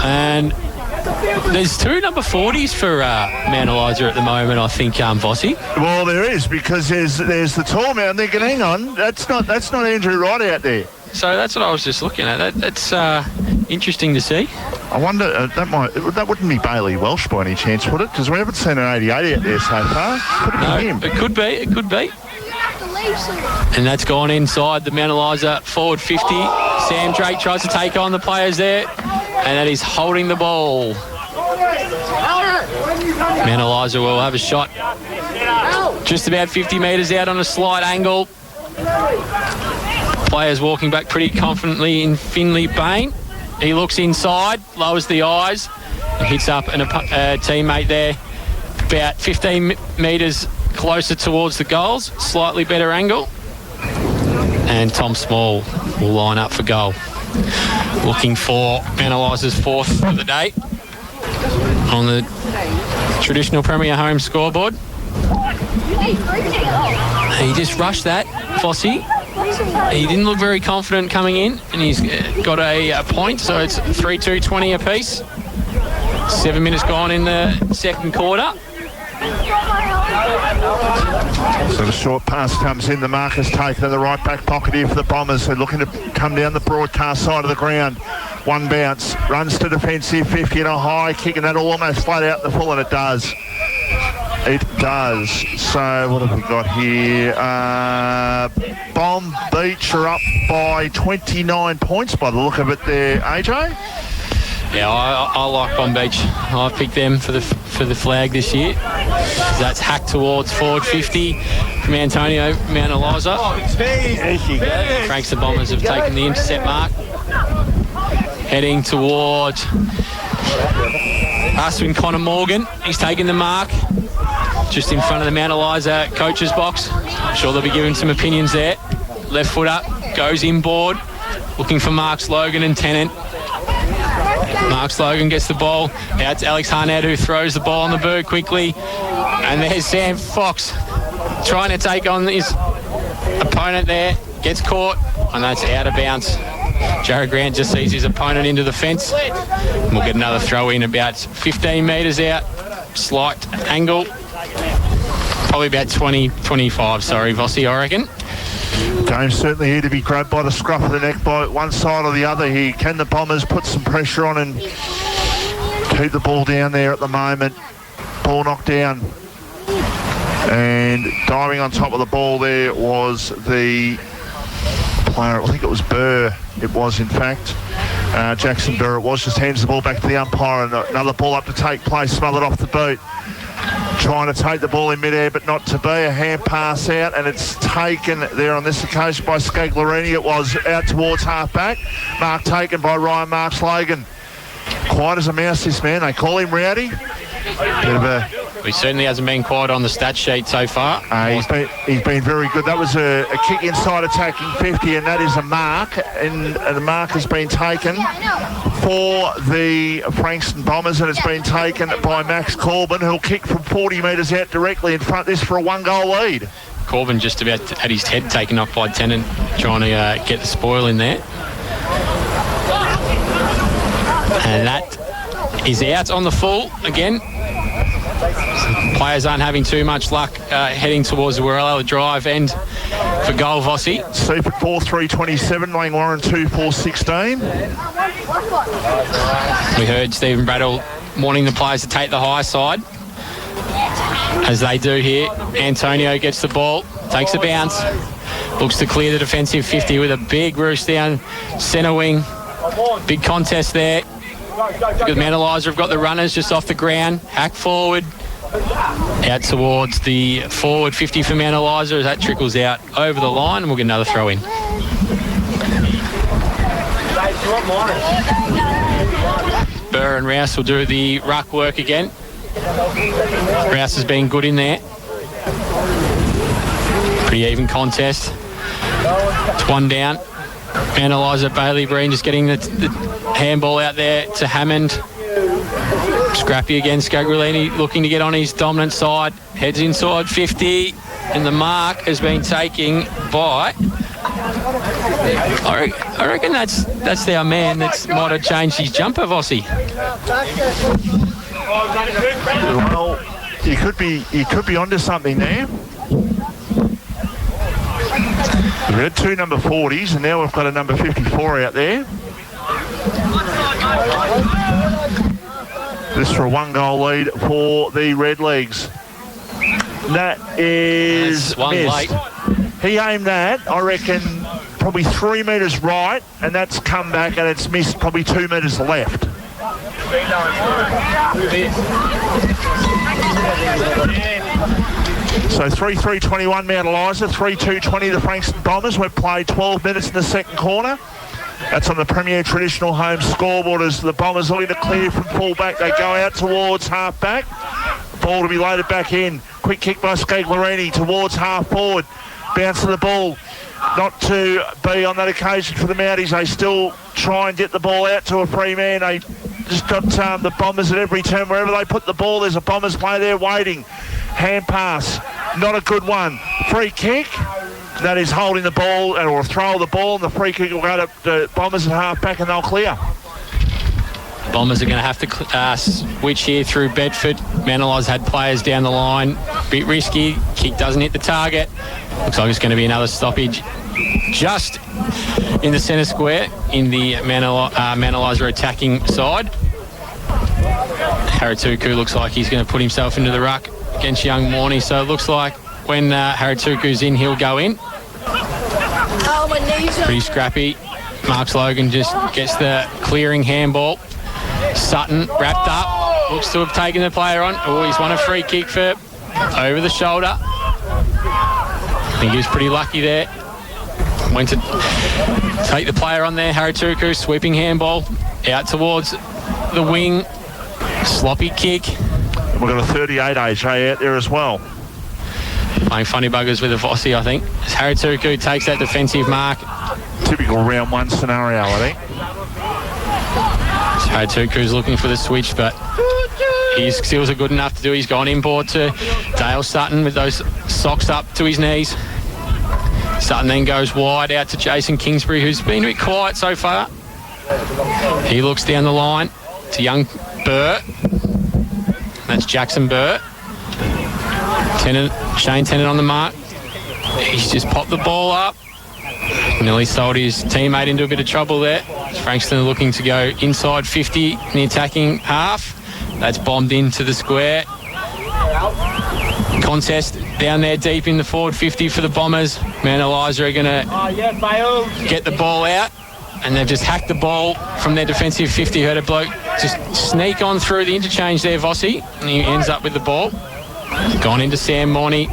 And there's two number 40s for Mount Eliza at the moment, I think, Vossi. Well, there is, because there's the tall man. I'm thinking, hang on, that's not Andrew Wright out there. So that's what I was just looking at. That's interesting to see. I wonder, that wouldn't be Bailey Welsh by any chance, would it? Because we haven't seen an 88 out there so far. Could it be him? It could be. And that's gone inside the Mount Eliza forward 50. Sam Drake tries to take on the players there, and that is holding the ball. Mount Eliza will have a shot just about 50 metres out on a slight angle. Players walking back pretty confidently in Finley Bain. He looks inside, lowers the eyes, and hits up a teammate there about 15 metres closer towards the goals. Slightly better angle. And Tom Small will line up for goal. Looking for Mount Eliza's fourth of the day on the traditional Premier Home scoreboard. He just rushed that, Fossey. He didn't look very confident coming in, and he's got a point, so it's 3-2-20 apiece. 7 minutes gone in the second quarter. So the short pass comes in. The marker's taken in the right back pocket here for the Bombers. They're looking to come down the broadcast side of the ground. One bounce, runs to defensive 50 and a high kick, and that'll almost flat out the full, and it does. It does. So what have we got here? Bomb Beach are up by 29 points by the look of it there, AJ. Yeah, I like Bomb Beach. I picked them for the flag this year. That's hacked towards forward 50 from Antonio Mount Eliza. Frankston Bombers have taken the intercept mark. Heading towards Aswin Connor Morgan. He's taking the mark just in front of the Mount Eliza coach's box. I'm sure they'll be giving some opinions there. Left foot up, goes inboard, looking for Mark Logan and Tennant. Mark Logan gets the ball out to Alex Harnett, who throws the ball on the bird quickly. And there's Sam Fox trying to take on his opponent there. Gets caught, and that's out of bounds. Jared Grant just sees his opponent into the fence. And we'll get another throw in about 15 metres out. Slight angle. Probably about 25, sorry, Vossi, I reckon. Game's certainly here to be grabbed by the scruff of the neck by one side or the other here. Can the Bombers put some pressure on and keep the ball down there at the moment? Ball knocked down. And diving on top of the ball there was the player, I think it was Burr, it was in fact. Jackson Burr, it was, just hands the ball back to the umpire, and another ball up to take place, smothered off the boot. Trying to take the ball in midair, but not to be. A hand pass out, and it's taken there on this occasion by Scaglarini. It was out towards half-back. Mark taken by Ryan Marks Logan. Quiet as a mouse, this man. They call him Rowdy. Bit of a... He certainly hasn't been quiet on the stat sheet so far. He's been very good. That was a kick inside attacking 50, and that is a mark. And the mark has been taken for the Frankston Bombers, and it's been taken by Max Corbin, who'll kick from 40 metres out directly in front. This for a 1-goal lead. Corbin just about had his head taken off by Tennant, trying to get the spoil in there. And that is out on the full again. Players aren't having too much luck heading towards the Warrella Drive end for goal, Vossi. Seaford 4-3-27, Langwarren 2-4-16. We heard Stephen Bradle wanting the players to take the high side, as they do here. Antonio gets the ball, takes a bounce, looks to clear the defensive 50 with a big roost down centre wing. Big contest there. The Manalizer have got the runners just off the ground. Hack forward. Out towards the forward 50 for Manalizer as that trickles out over the line, and we'll get another throw in. Burr and Rouse will do the ruck work again. Rouse has been good in there. Pretty even contest. It's one down. Manalizer, Bailey Breen just getting the handball out there to Hammond. Scrappy again, Scaglarini looking to get on his dominant side. Heads inside 50, and the mark has been taken by... I reckon that's our man that might have changed his jumper, Vossi. Well, you could be onto something there. We've had two number 40s, and now we've got a number 54 out there. This for a 1-goal lead for the Redlegs. That is one missed. late. He aimed that, I reckon, probably 3 metres right, and that's come back and it's missed probably 2 metres left. So 3-3-21 Mount Eliza, 3-2-20 the Frankston Bombers. We've played 12 minutes in the second quarter. That's on the Premier Traditional Home scoreboard as the Bombers looking to clear from full-back. They go out towards half-back. Ball to be loaded back in. Quick kick by Scaglarini towards half-forward. Bounce of the ball. Not to be on that occasion for the Mounties. They still try and get the ball out to a free man. They just got the Bombers at every turn. Wherever they put the ball, there's a Bombers player there waiting. Hand pass. Not a good one. Free kick. That is holding the ball, or a throw of the ball, and the free kick will go to the Bombers at half-back, and they'll clear. Bombers are going to have to switch here through Bedford. Manalize had players down the line. Bit risky. Kick doesn't hit the target. Looks like it's going to be another stoppage just in the centre square in the Manalizer attacking side. Haratuku looks like he's going to put himself into the ruck against Young Morney, so it looks like when Haratuku's in, he'll go in. Pretty scrappy. Marks Logan just gets the clearing handball. Sutton wrapped up. Looks to have taken the player on. Oh, he's won a free kick for over the shoulder. I think he was pretty lucky there. Went to take the player on there. Haratuku, sweeping handball. Out towards the wing. Sloppy kick. We've got a 38 AJ out there as well. Playing funny buggers with a Vossi, I think. As Haratuku takes that defensive mark. Typical round one scenario, I think. Haratuku's looking for the switch, but his skills are good enough to do. He's gone inboard to Dale Sutton with those socks up to his knees. Sutton then goes wide out to Jason Kingsbury, who's been a bit quiet so far. He looks down the line to young Burr. That's Jackson Burr. Shane Tennant on the mark. He's just popped the ball up. Nearly sold his teammate into a bit of trouble there. Frankston looking to go inside 50 in the attacking half. That's bombed into the square. Contest down there deep in the forward 50 for the Bombers. Man Eliza are going to get the ball out, and they've just hacked the ball from their defensive 50. Heard a bloke just sneak on through the interchange there, Vossi, and he ends up with the ball. Gone into Sam Morney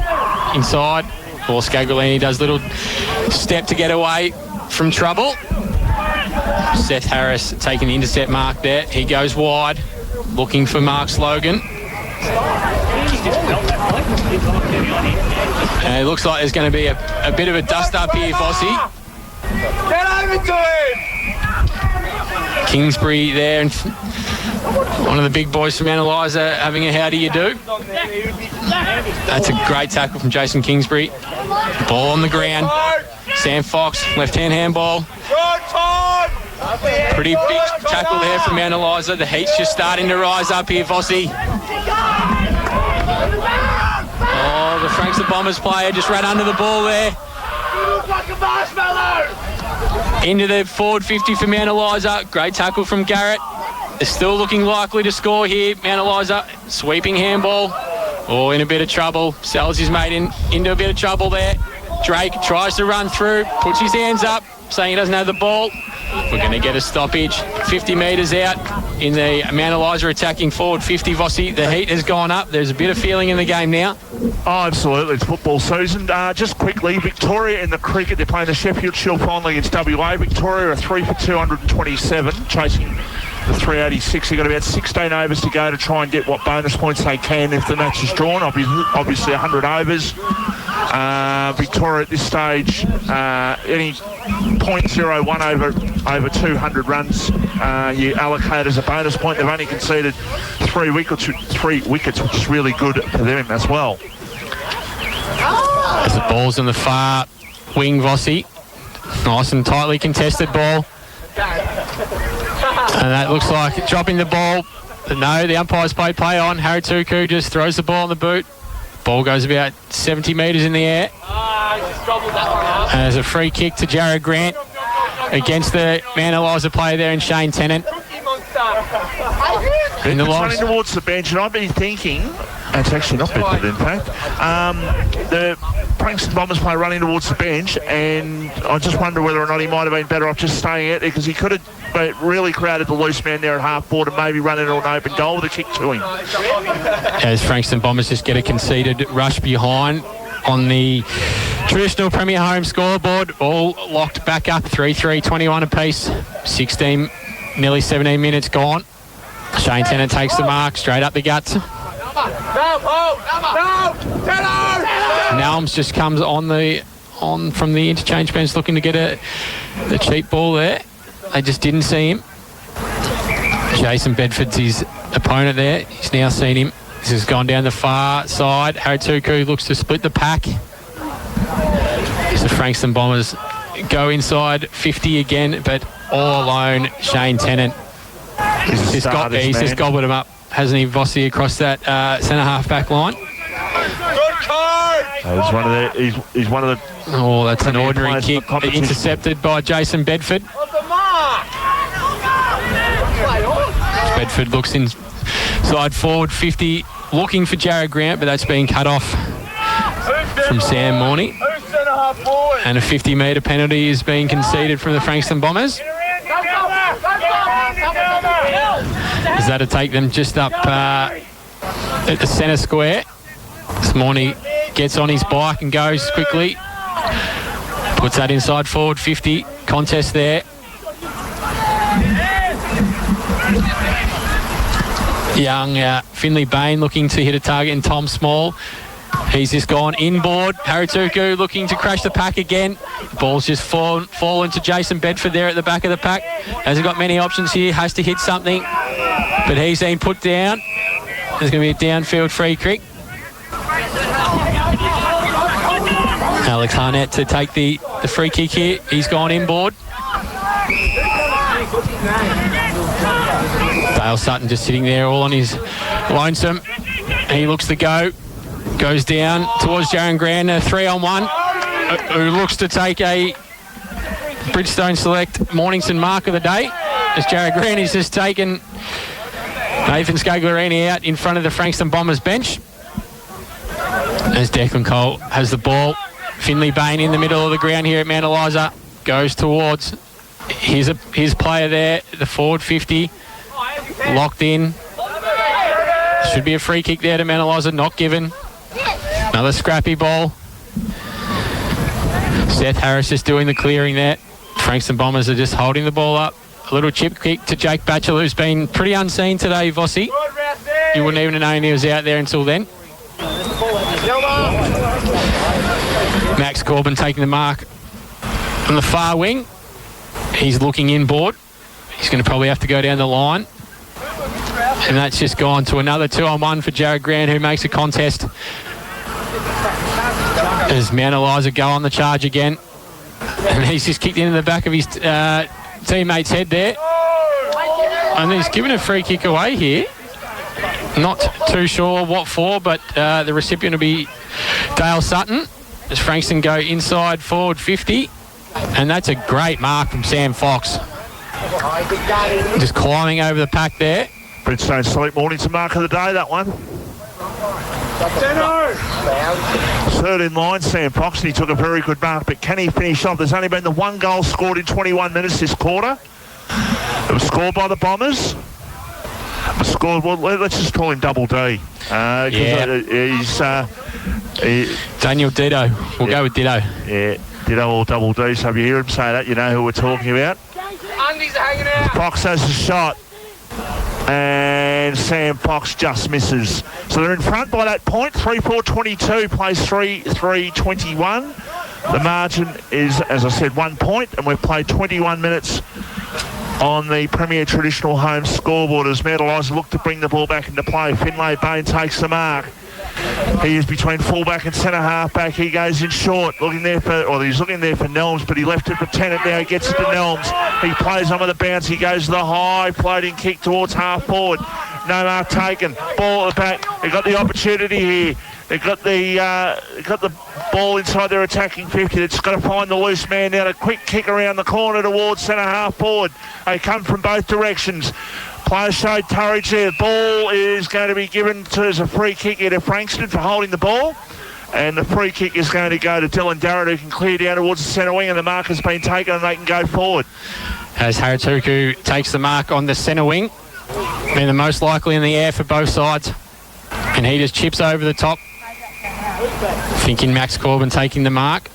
inside. Or Scagliolini does a little step to get away from trouble. Seth Harris taking the intercept mark there. He goes wide, looking for Mark Slogan. And it looks like there's going to be a bit of a dust-up here, Vossi. Get over to him! Kingsbury there, and one of the big boys from Eliza having a how do you do. That's a great tackle from Jason Kingsbury. Ball on the ground. Sam Fox, left-hand handball. Pretty big tackle there from Mount Eliza. The heat's just starting to rise up here, Vossi. Oh, the Frankston Bombers player just ran under the ball there. Into the forward 50 for Mount Eliza. Great tackle from Garrett. They're still looking likely to score here. Mount Eliza, sweeping handball. Oh, in a bit of trouble. Sells his mate into a bit of trouble there. Drake tries to run through, puts his hands up, saying he doesn't have the ball. We're going to get a stoppage. 50 metres out in the Mount Eliza attacking forward 50. Vossi, the heat has gone up. There's a bit of feeling in the game now. Oh, absolutely. It's football season. Just quickly, Victoria in the cricket, they're playing the Sheffield Shield final against WA. Victoria are 3 for 227, chasing the 386. They've got about 16 overs to go to try and get what bonus points they can if the match is drawn. Obviously 100 overs. Victoria at this stage, any 0.01 over 200 runs you allocate as a bonus point. They've only conceded three wickets, which is really good for them as well. As the ball's in the far wing, Vossi. Nice and tightly contested ball. And that looks like dropping the ball. But no, the umpires play on. Harituku just throws the ball on the boot. Ball goes about 70 metres in the air. And there's a free kick to Jared Grant against the Mount Eliza player there in Shane Tennant. In the running towards the bench, and I've been thinking, it's actually not Bedford in fact, the Frankston Bombers player running towards the bench, and I just wonder whether or not he might have been better off just staying out there, because he could have really created the loose man there at half forward and maybe run into an open goal with a kick to him. As Frankston Bombers just get a conceded rush behind on the traditional Premier Home scoreboard, all locked back up, 3-3, 21 apiece, 16, nearly 17 minutes gone. Shane Tennant takes the mark, straight up the guts. Nelms just comes on from the interchange bench looking to get the cheap ball there. They just didn't see him. Jason Bedford's his opponent there. He's now seen him. This has gone down the far side. Harituku looks to split the pack. So Frankston Bombers go inside 50 again, but all alone, Shane Tennant. He's just gobbled him up, hasn't he, Vossi, across that centre half back line. Good card! He's one of the. Oh, that's an ordinary kick intercepted by Jason Bedford. Bedford looks inside forward 50, looking for Jared Grant, but that's been cut off from Sam Morney. And a 50-metre penalty is being conceded from the Frankston Bombers. Is that to take them just up at the centre square? Morney gets on his bike and goes quickly. Puts that inside forward 50. Contest there. Young Finley Bain looking to hit a target in Tom Small. He's just gone inboard. Harituku looking to crash the pack again. Ball's just fallen to Jason Bedford there at the back of the pack. Hasn't got many options here. Has to hit something. But he's been put down. There's going to be a downfield free kick. Alex Harnett to take the free kick here. He's gone inboard. Dale Sutton just sitting there all on his lonesome. He looks to go. Goes down towards Jaron Grant, a 3-on-1, who looks to take a Bridgestone Select Mornington mark of the day. As Jared Grant is just taken Nathan Scagliolini out in front of the Frankston Bombers bench. As Declan Cole has the ball. Finley Bain in the middle of the ground here at Mount Eliza. Goes towards his player there, the forward 50. Locked in. Should be a free kick there to Mount Eliza, not given. Another scrappy ball. Seth Harris just doing the clearing there. Frankston Bombers are just holding the ball up. A little chip kick to Jake Batchelor, who's been pretty unseen today, Vossi. You wouldn't even have known he was out there until then. Max Corbin taking the mark on the far wing. He's looking inboard. He's going to probably have to go down the line. And that's just gone to another 2-on-1 for Jared Grant, who makes a contest. As Mount Eliza go on the charge again. And he's just kicked into the back of his teammate's head there. And he's given a free kick away here. Not too sure what for, but the recipient will be Dale Sutton. As Frankston go inside forward 50. And that's a great mark from Sam Fox. Just climbing over the pack there. Bridgestone Sleep Mornington mark of the day, that one. Third in line, Sam Fox, and he took a very good mark, but can he finish off? There's only been the one goal scored in 21 minutes this quarter. It was scored by the Bombers. It was scored, well, let's just call him Double D. He's Daniel Ditto. We'll go with Ditto. Yeah, Ditto or Double D, so if you hear him say that, you know who we're talking about. Undies are hanging out. Fox has a shot. And Sam Fox just misses. So they're in front by that point. 3-4-22 plays 3-3-21. The margin is, as I said, 1 point, and we've played 21 minutes on the Premier Traditional Home scoreboard as Mount Eliza look to bring the ball back into play. Finlay Bain takes the mark. He is between fullback and centre halfback. He goes in short, he's looking there for Nelms, but he left it for Tennant. Now he gets it to Nelms. He plays on with the bounce. He goes to the high floating kick towards half forward. No mark taken. Ball at the back. They've got the opportunity here. They've got the ball inside their attacking 50. It's got to find the loose man now. A quick kick around the corner towards centre half forward. They come from both directions. Players showed courage there. The ball is going to be given as a free kick here to Frankston for holding the ball. And the free kick is going to go to Dylan Darrett, who can clear down towards the centre wing, and the mark has been taken and they can go forward. As Haratuku takes the mark on the centre wing. Been the most likely in the air for both sides. And he just chips over the top. Thinking Max Corbin taking the mark.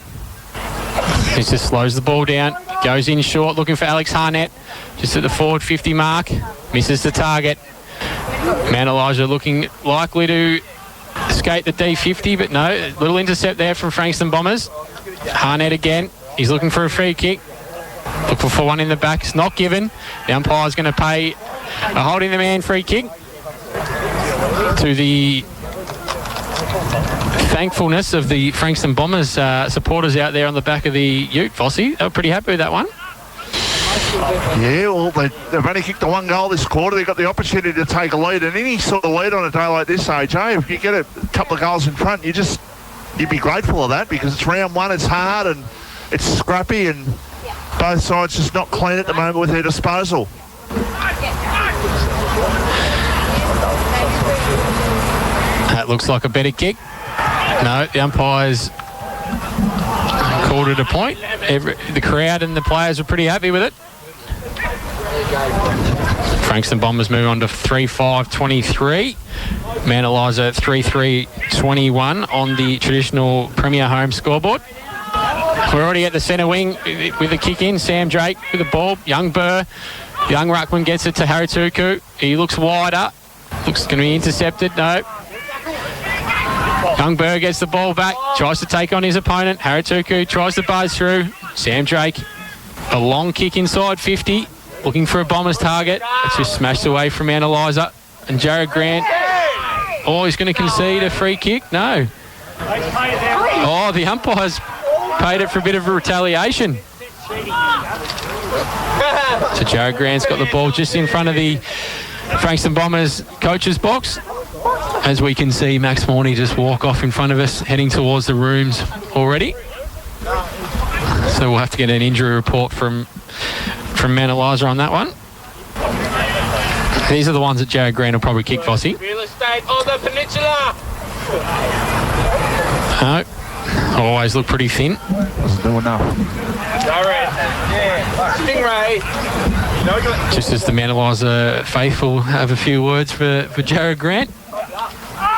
He just slows the ball down. Goes in short, looking for Alex Harnett. Just at the forward 50 mark. Misses the target. Mount Eliza looking likely to skate the D50, but no. A little intercept there from Frankston Bombers. Harnett again. He's looking for a free kick. Looking for one in the back. It's not given. The umpire's going to pay a holding the man free kick to the thankfulness of the Frankston Bombers supporters out there on the back of the ute, Vossi. They were pretty happy with that one. Yeah, well, they've only kicked the one goal this quarter. They've got the opportunity to take a lead, and any sort of lead on a day like this, AJ, if you get a couple of goals in front, you'd be grateful of that, because it's round one, it's hard and it's scrappy, and both sides just not clean at the moment with their disposal. That looks like a better kick. No, the umpires called it a point. The crowd and the players are pretty happy with it. Frankston Bombers move on to 3-5-23. Mount Eliza 3-3-21 on the traditional Premier Home scoreboard. We're already at the centre wing with a kick in. Sam Drake with the ball. Young Burr. Young Ruckman gets it to Haratuku. He looks wider. Looks going to be intercepted. No. Young Burr gets the ball back. Tries to take on his opponent. Haratuku tries to buzz through. Sam Drake. A long kick inside 50. Looking for a Bombers target. It's just smashed away from Mount Eliza. And Jared Grant. Oh, he's going to concede a free kick. No. Oh, the umpires paid it for a bit of a retaliation. So Jared Grant's got the ball just in front of the Frankston Bombers coach's box. As we can see, Max Morney just walk off in front of us, heading towards the rooms already. So we'll have to get an injury report from Mount Eliza on that one. These are the ones that Jared Grant will probably kick, Vossi. Real estate on the peninsula. No. Always look pretty thin. Doesn't do enough. Stingray. Just as the Mentalizer faithful have a few words for Jared Grant.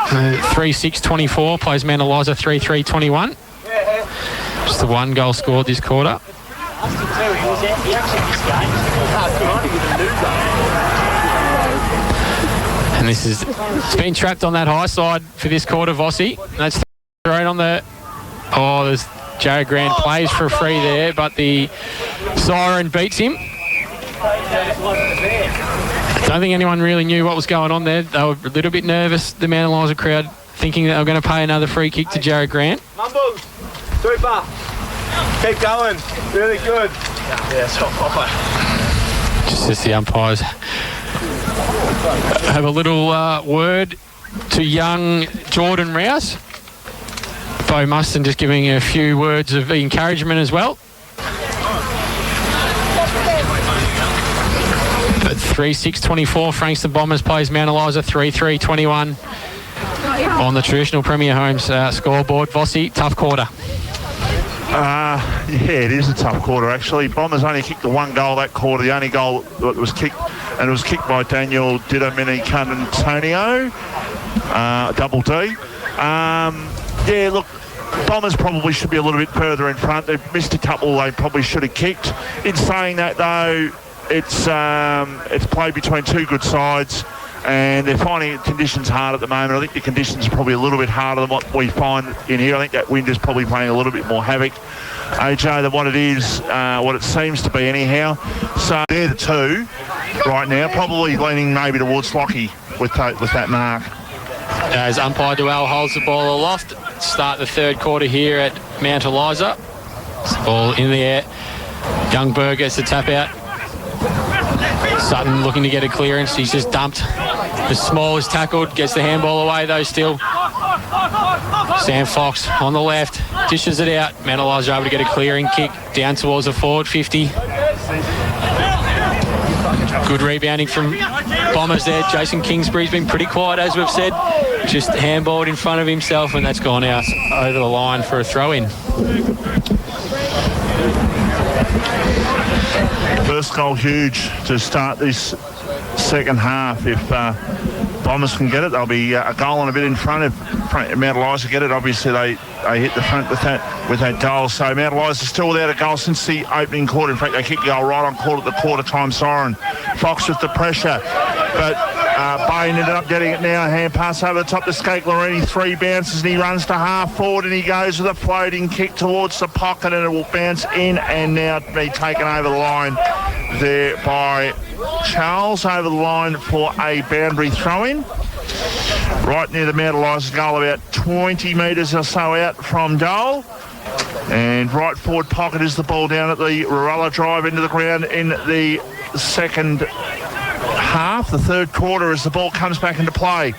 3-6-24, plays Mentalizer 3-3-21. Just the one goal scored this quarter. And this is, it's been trapped on that high side for this quarter, Vossi. That's thrown on the, there's Jared Grant plays for a free there, but the siren beats him. I don't think anyone really knew what was going on there. They were a little bit nervous, the Mentalizer crowd, thinking that they were going to pay another free kick to Jared Grant. Mumbles. Super. Keep going. Really good. Yeah, it's all right. Just as the umpires have a little word to young Jordan Rouse. Bo Muston just giving a few words of encouragement as well. But 3-6-24, Frankston Bombers plays Mentalizer 3-3-21 on the traditional Premier Homes scoreboard. Vossi, tough quarter. Yeah, it is a tough quarter actually. Bombers only kicked the one goal that quarter. The only goal that was kicked, and it was kicked by Daniel Didamini Canantonio, double D. Yeah, look, Bombers probably should be a little bit further in front. They've missed a couple they probably should have kicked. In saying that though, it's played between two good sides, and they're finding conditions hard at the moment. I think the conditions are probably a little bit harder than what we find in here. I think that wind is probably playing a little bit more havoc, AJ, than what it is, what it seems to be anyhow. So they're the two right now, probably leaning maybe towards Lockie with that mark. As umpire Duell holds the ball aloft, start the third quarter here at Mount Eliza. Ball in the air. Youngberg gets the tap out. Sutton looking to get a clearance. He's just dumped. The small is tackled. Gets the handball away though still. Sam Fox on the left. Dishes it out. Mentalizer able to get a clearing kick down towards the forward 50. Good rebounding from Bombers there. Jason Kingsbury's been pretty quiet, as we've said. Just handballed in front of himself, and that's gone out over the line for a throw-in. First goal huge to start this second half. If Bombers can get it, they'll be a goal and a bit in front. If Mount Eliza get it, obviously they hit the front with that goal. So Mount Eliza still without a goal since the opening quarter. In fact, they kicked the goal right on the quarter time siren. Fox with the pressure, but Bain ended up getting it now. Hand pass over the top to Skate Lorini. 3 bounces and he runs to half forward and he goes with a floating kick towards the pocket and it will bounce in and now be taken over the line there by Charles, over the line for a boundary throw-in. Right near the Mount Eliza goal, about 20 metres or so out from goal. And right forward pocket is the ball down at the Ruralla drive into the ground in the second half, the third quarter, as the ball comes back into play.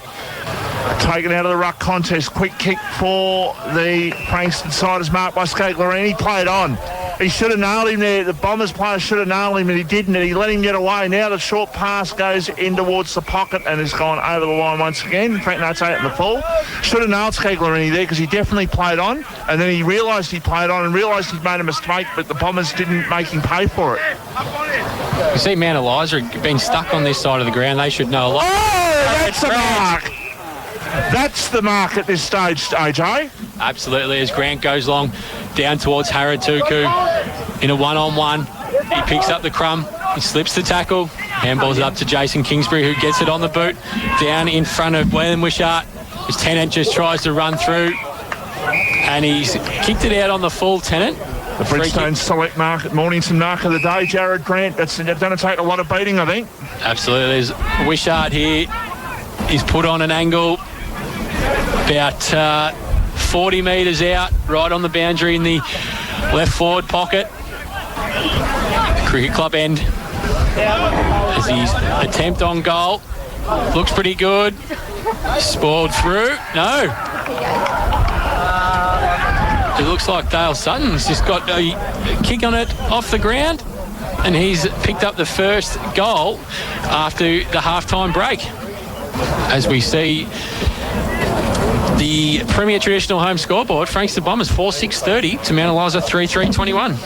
Taken out of the ruck contest. Quick kick for the Frankston side is marked by Skate Lorini. Played on. He should have nailed him there. The Bombers player should have nailed him and he didn't, and he let him get away. Now the short pass goes in towards the pocket and has gone over the line once again. In fact, no, it's out in the full. Should have nailed Skate Lorini there because he definitely played on, and then he realised he played on and realised he'd made a mistake, but the Bombers didn't make him pay for it. You see Mount Eliza been stuck on this side of the ground. They should know a lot. Oh, that's the mark. That's the mark at this stage, AJ. Absolutely, as Grant goes long down towards RD2 in a one-on-one. He picks up the crumb, he slips the tackle, handballs it up to Jason Kingsbury, who gets it on the boot, down in front of William Wishart. His Tennant just tries to run through, and he's kicked it out on the full Tennant. The Bridgestone Select mark at Mornington mark of the day, Jared Grant. That's going to take a lot of beating, I think. Absolutely, there's Wishart here. He's put on an angle about 40 metres out, right on the boundary in the left forward pocket. Cricket club end. As his attempt on goal looks pretty good. Spoiled through. No. It looks like Dale Sutton's just got a kick on it off the ground, and he's picked up the first goal after the halftime break. As we see The Premier Traditional Home scoreboard, Frankston Bombers 4-6-30 to Mount Eliza 3-3-21.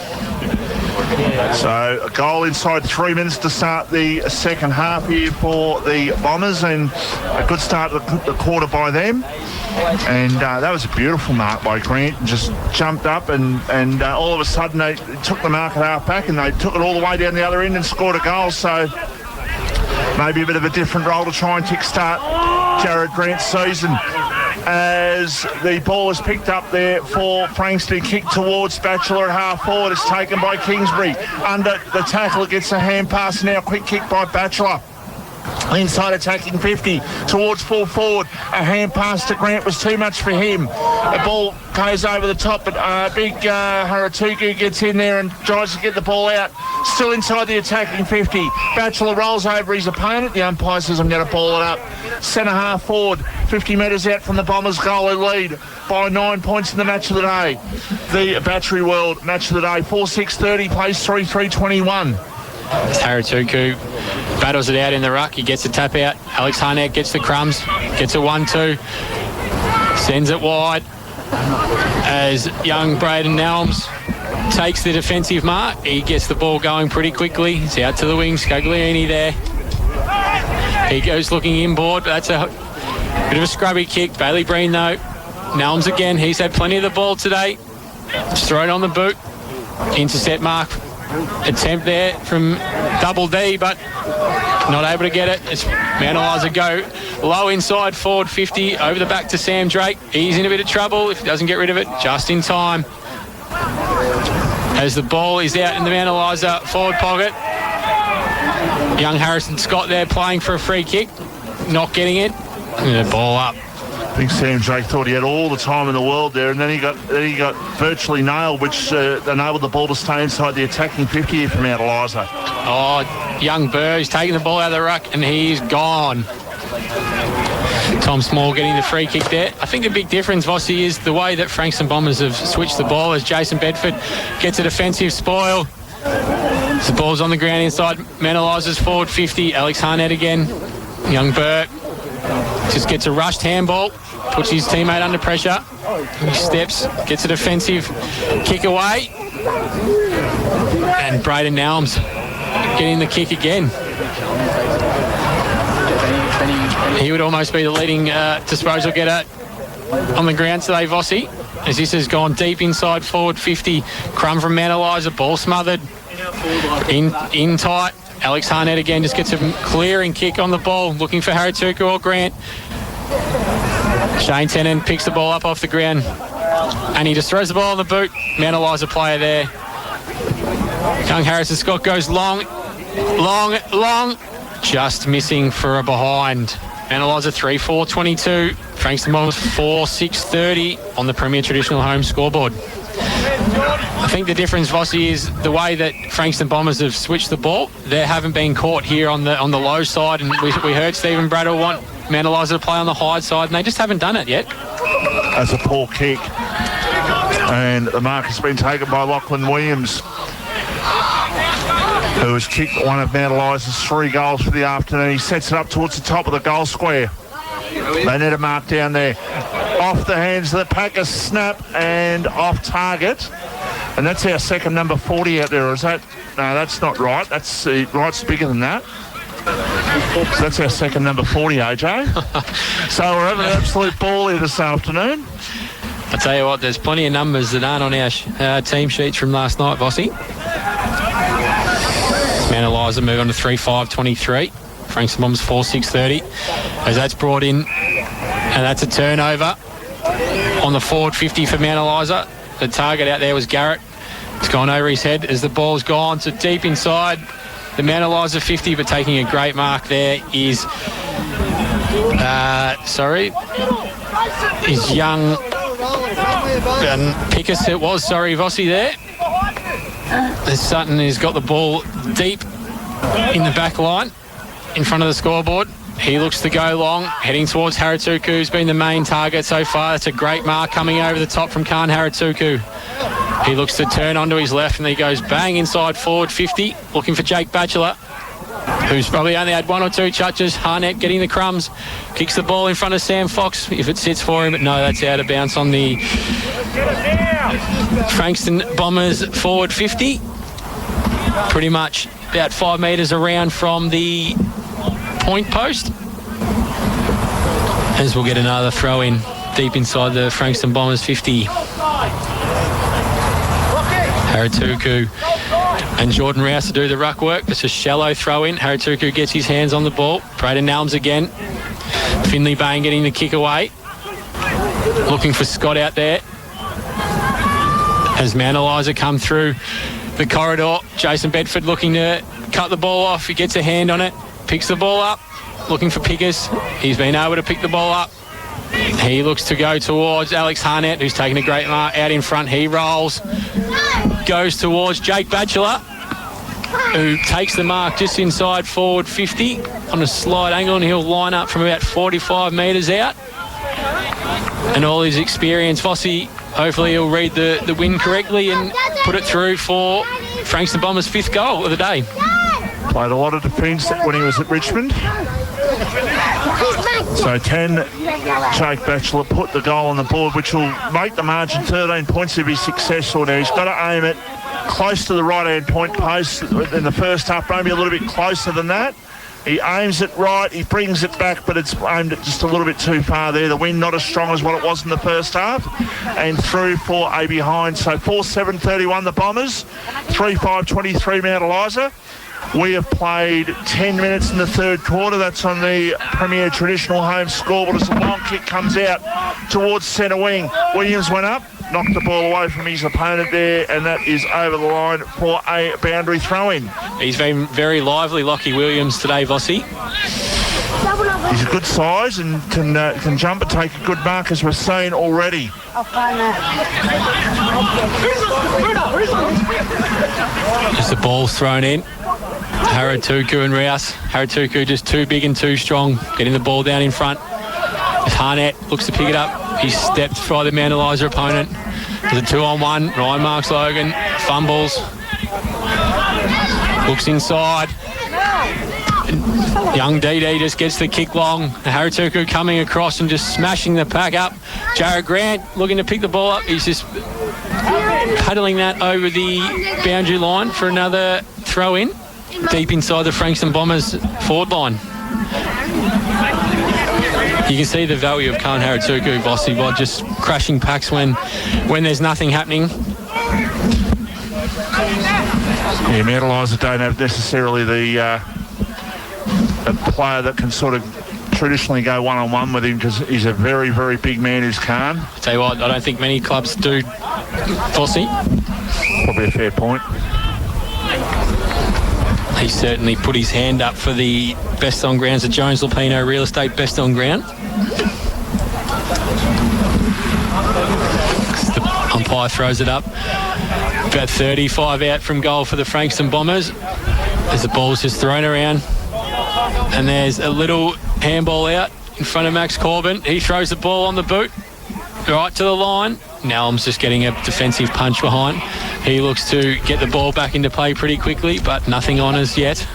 So a goal inside 3 minutes to start the second half here for the Bombers, and a good start to the quarter by them. And that was a beautiful mark by Grant. Just jumped up and all of a sudden they took the mark at half back and they took it all the way down the other end and scored a goal. So maybe a bit of a different role to try and kickstart Jared Grant's season. As the ball is picked up there for Frankston, kick towards Batchelor at half forward. It's taken by Kingsbury. Under the tackle, gets a hand pass now. Quick kick by Batchelor. Inside attacking 50 towards full forward. A hand pass to Grant was too much for him. The ball goes over the top, but big Haratuku gets in there and tries to get the ball out. Still inside the attacking 50. Batchelor rolls over his opponent. The umpire says, I'm going to ball it up. Centre half forward, 50 metres out from the Bombers' goal in lead by 9 points in the match of the day. The Battery World match of the day, 4-6-30, plays 3-3-21. Haratuku battles it out in the ruck. He gets the tap out. Alex Harnett gets the crumbs. Gets a 1-2. Sends it wide as young Braden Nelms takes the defensive mark. He gets the ball going pretty quickly. He's out to the wings. Scagliani there. He goes looking inboard. That's a bit of a scrubby kick. Bailey Breen though. Nelms again. He's had plenty of the ball today. Just throw it on the boot. Intercept mark. Attempt there from Double D, but not able to get it. It's Mount Eliza go low inside forward 50 over the back to Sam Drake. He's in a bit of trouble if he doesn't get rid of it just in time. As the ball is out in the Mount Eliza forward pocket. Young Harrison Scott there playing for a free kick, not getting it. And the ball up. I think Sam Drake thought he had all the time in the world there, and then he got virtually nailed, which enabled the ball to stay inside the attacking 50 here from Mount Eliza. Oh, young Burr, he's taking the ball out of the ruck, and he's gone. Tom Small getting the free kick there. I think the big difference, Vossi, is the way that Frankston Bombers have switched the ball as Jason Bedford gets a defensive spoil. The ball's on the ground inside Mount Eliza's forward 50. Alex Harnett again. Young Burr just gets a rushed handball, puts his teammate under pressure. He steps, gets a defensive kick away. And Braden Nelms getting the kick again. He would almost be the leading disposal getter on the ground today, Vossi, as this has gone deep inside forward 50. Crumb from Mount Eliza, ball smothered. In tight. Alex Harnett again just gets a clearing kick on the ball, looking for Haratuku or Grant. Shane Tennant picks the ball up off the ground and he just throws the ball on the boot. Mount Eliza player there. Young Harrison Scott goes long, just missing for a behind. Mount Eliza 3-4-22. Frankston Bombers 4-6-30 on the Premier Traditional Home scoreboard. I think the difference, Vossi, is the way that Frankston Bombers have switched the ball. They haven't been caught here on the low side, and we heard Stephen Braddock want Mount Eliza to play on the high side, and they just haven't done it yet. That's a poor kick, and the mark has been taken by Lachlan Williams, who has kicked one of Mount Eliza's 3 goals for the afternoon. He sets it up towards the top of the goal square. They need a mark down there. Off the hands of the Packers, snap and off target. And that's our second number 40 out there, is that? No, that's not right. That's right's bigger than that. So that's our second number 40, AJ. So we're having an absolute ball here this afternoon. I tell you what, there's plenty of numbers that aren't on our team sheets from last night, Vossi. Mount Eliza move on to 3-5-23. Frankston Bombers 4-6-30. As that's brought in, and that's a turnover on the forward 50 for Mount Eliza. The target out there was Garrett. It's gone over his head as the ball's gone to deep inside the Mount Eliza 50, but taking a great mark there is is young Pickus it was, Vossi there. As Sutton has got the ball deep in the back line in front of the scoreboard. He looks to go long, heading towards Haratuku, who's been the main target so far. That's a great mark coming over the top from Khan Haratuku. He looks to turn onto his left and he goes bang inside forward 50, looking for Jake Batchelor. who's probably only had one or two touches. Harnett getting the crumbs, kicks the ball in front of Sam Fox if it sits for him, but no, that's out of bounds on the Frankston Bombers forward 50. Pretty much about 5 metres around from the point post. As we'll get another throw in deep inside the Frankston Bombers 50. Haratuku and Jordan Rouse to do the ruck work. It's a shallow throw in. Haratuku gets his hands on the ball. Braden Nelms again. Finley Bain getting the kick away. Looking for Scott out there. As Eliza come through the corridor. Jason Bedford looking to cut the ball off. He gets a hand on it. Picks the ball up. Looking for Pickers. He's been able to pick the ball up. He looks to go towards Alex Harnett, who's taking a great mark out in front. He rolls. Goes towards Jake Batchelor, who takes the mark just inside forward 50 on a slight angle, and he'll line up from about 45 metres out. And all his experience, Vossi, hopefully he'll read the win correctly and put it through for Frankston Bombers' 5th goal of the day. Played a lot of defence when he was at Richmond. So can Jake Batchelor put the goal on the board, which will make the margin 13 points to be successful. Now he's got to aim it close to the right-hand point post in the first half, maybe a little bit closer than that. He aims it right, he brings it back, but it's aimed at just a little bit too far there. The wind not as strong as what it was in the first half. And through for a behind. So 4-7-31 the Bombers, 3-5-23 Mount Eliza. We have played 10 minutes in the third quarter. That's on the Premier Traditional Home scoreboard as the long kick comes out towards centre wing. Williams went up, knocked the ball away from his opponent there, and that is over the line for a boundary throw-in. He's been very lively, Lockie Williams, today, Vossi. He's a good size and can jump and take a good mark, as we've seen already. As the ball's thrown in, Haratuku and Rouse. Haratuku just too big and too strong, getting the ball down in front. Harnett looks to pick it up. He's stepped by the Mount Eliza opponent. There's a 2-on-1. Ryan Marks Logan fumbles. Looks inside. Young DD just gets the kick long. Haratuku coming across and just smashing the pack up. Jared Grant looking to pick the ball up. He's just paddling that over the boundary line for another throw in deep inside the Frankston Bombers forward line. You can see the value of Khan Haratuku, Vossi, by just crashing packs when there's nothing happening. Yeah, Mount Eliza don't have necessarily the player that can sort of traditionally go one-on-one with him, because he's a very, very big man, who's Khan. Tell you what, I don't think many clubs do, Vossi. Probably a fair point. He certainly put his hand up for the best on grounds at Jones Lupino Real Estate best on ground. The umpire throws it up. About 35 out from goal for the Frankston Bombers as the ball's just thrown around. And there's a little handball out in front of Max Corbin. He throws the ball on the boot right to the line. Nelms just getting a defensive punch behind. He looks to get the ball back into play pretty quickly, but nothing on us yet.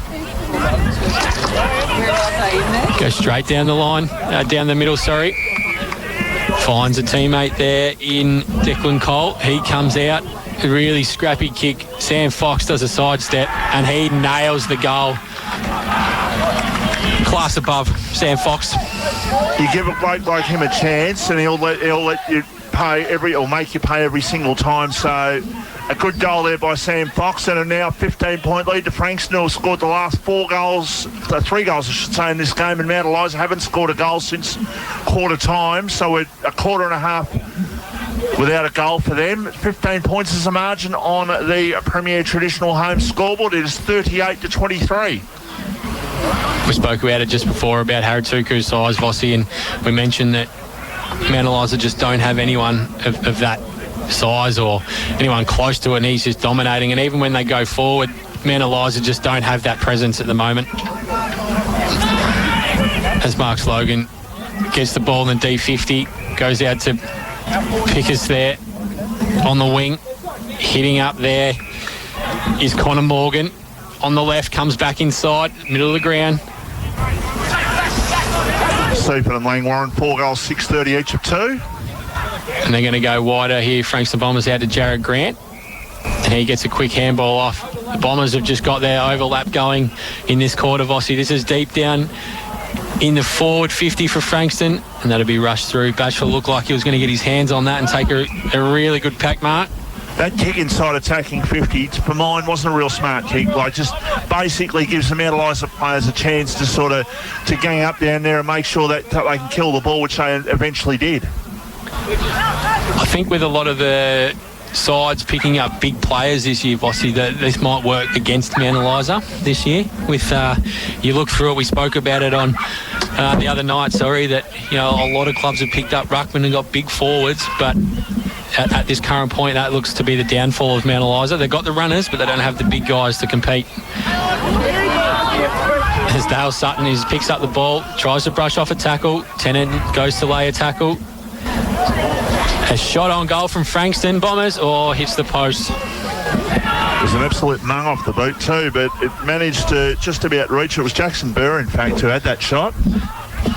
Goes straight down the line, down the middle, sorry. Finds a teammate there in Declan Cole. He comes out, a really scrappy kick. Sam Fox does a sidestep and he nails the goal. Class above Sam Fox. You give a bloke like him a chance and he'll let you pay or make you pay every single time. So a good goal there by Sam Fox, and a now 15-point lead to Frankston, who scored the last 3 goals I should say in this game, and Mount Eliza haven't scored a goal since quarter time, so we're a quarter and a half without a goal for them. 15 points is a margin on the Premier Traditional Home scoreboard. It is 38-23. We spoke about it just before about Haratuku's size, Vossi, and we mentioned that Mount Eliza just don't have anyone of that size or anyone close to it, and he's just dominating. And even when they go forward, Mount Eliza just don't have that presence at the moment. As Mark Logan gets the ball in the D50, goes out to Pickers there on the wing. Hitting up there is Connor Morgan. on the left, comes back inside, middle of the ground. Super and Langwarren, 4 goals, 6.30 each of 2. And they're going to go wider here. Frankston Bombers out to Jared Grant. And he gets a quick handball off. The Bombers have just got their overlap going in this quarter, Vossi. This is deep down in the forward 50 for Frankston, and that'll be rushed through. Batchel looked like he was going to get his hands on that and take a really good pack mark. That kick inside attacking 50, for mine, wasn't a real smart kick. Like, just basically gives the Mount Eliza players a chance to sort of to gang up down there and make sure that they can kill the ball, which they eventually did. I think with a lot of the sides picking up big players this year, Vossi, that this might work against Mount Eliza this year. With you look through it, we spoke about it on the other night, that a lot of clubs have picked up ruckman and got big forwards, but at this current point that looks to be the downfall of Mount Eliza. They've got the runners, but they don't have the big guys to compete. As Dale Sutton picks up the ball, tries to brush off a tackle, Tennant goes to lay a tackle. A shot on goal from Frankston Bombers, or hits the post. It was an absolute mung off the boot too, but it managed to just about reach. It was Jackson Burr, in fact, who had that shot.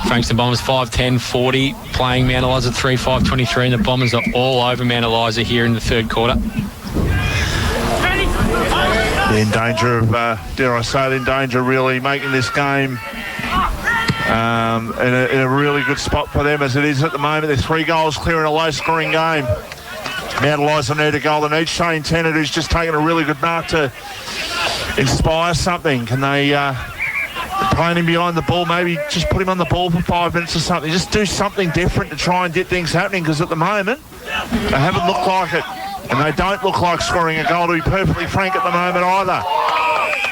Frankston Bombers 5-10-40, playing Mount Eliza 3-5-23, and the Bombers are all over Mount Eliza here in the third quarter. In danger of, dare I say it, in danger of really making this game in a really good spot for them as it is at the moment. They're 3 goals clear in a low-scoring game. Mount Eliza need a goal. They need Shane Tennant, who's just taken a really good mark to inspire something. Can they playing him behind the ball, maybe just put him on the ball for 5 minutes or something. Just do something different to try and get things happening, because at the moment they haven't looked like it, and they don't look like scoring a goal, to be perfectly frank, at the moment either.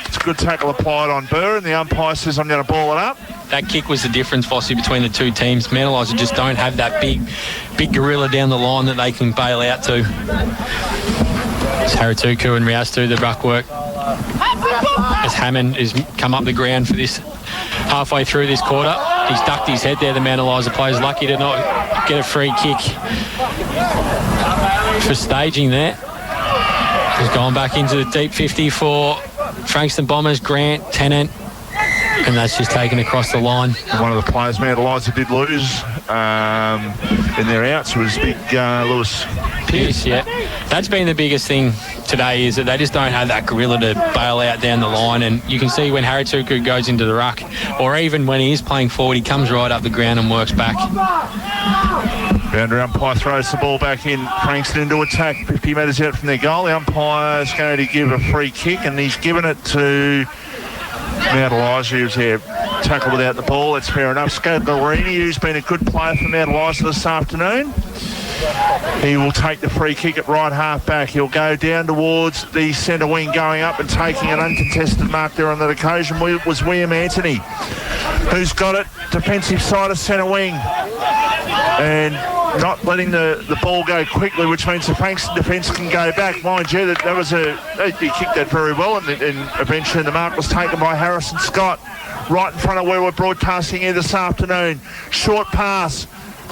It's a good tackle applied on Burr, and the umpire says I'm going to ball it up. That kick was the difference, Vossi, between the two teams. Mount Eliza just don't have that big gorilla down the line that they can bail out to. It's Haratuku and Rouse do the ruck work. As Hammond has come up the ground for this halfway through this quarter. He's ducked his head there, the Mount Eliza player's lucky to not get a free kick for staging there. He's gone back into the deep 50 for Frankston Bombers, Grant, Tennant, and that's just taken across the line. One of the players Mount Eliza did lose in their outs was big Lewis Pearce. Yeah. That's been the biggest thing today, is that they just don't have that gorilla to bail out down the line, and you can see when Haratuku goes into the ruck, or even when he is playing forward, he comes right up the ground and works back. Boundary umpire throws the ball back in. Frankston into attack, 50 metres out from their goal. The umpire is going to give a free kick, and he's given it to Mount Eliza, who's here. Tackle without the ball, that's fair enough. Scalarini, who's been a good player for Mount Eliza this afternoon. He will take the free kick at right half back. He'll go down towards the centre wing, going up and taking an uncontested mark there on that occasion was William Anthony, who's got it defensive side of centre wing and not letting the ball go quickly, which means the Frankston defence can go back. Mind you, that was he kicked that very well, and eventually the mark was taken by Harrison Scott right in front of where we're broadcasting here this afternoon. Short pass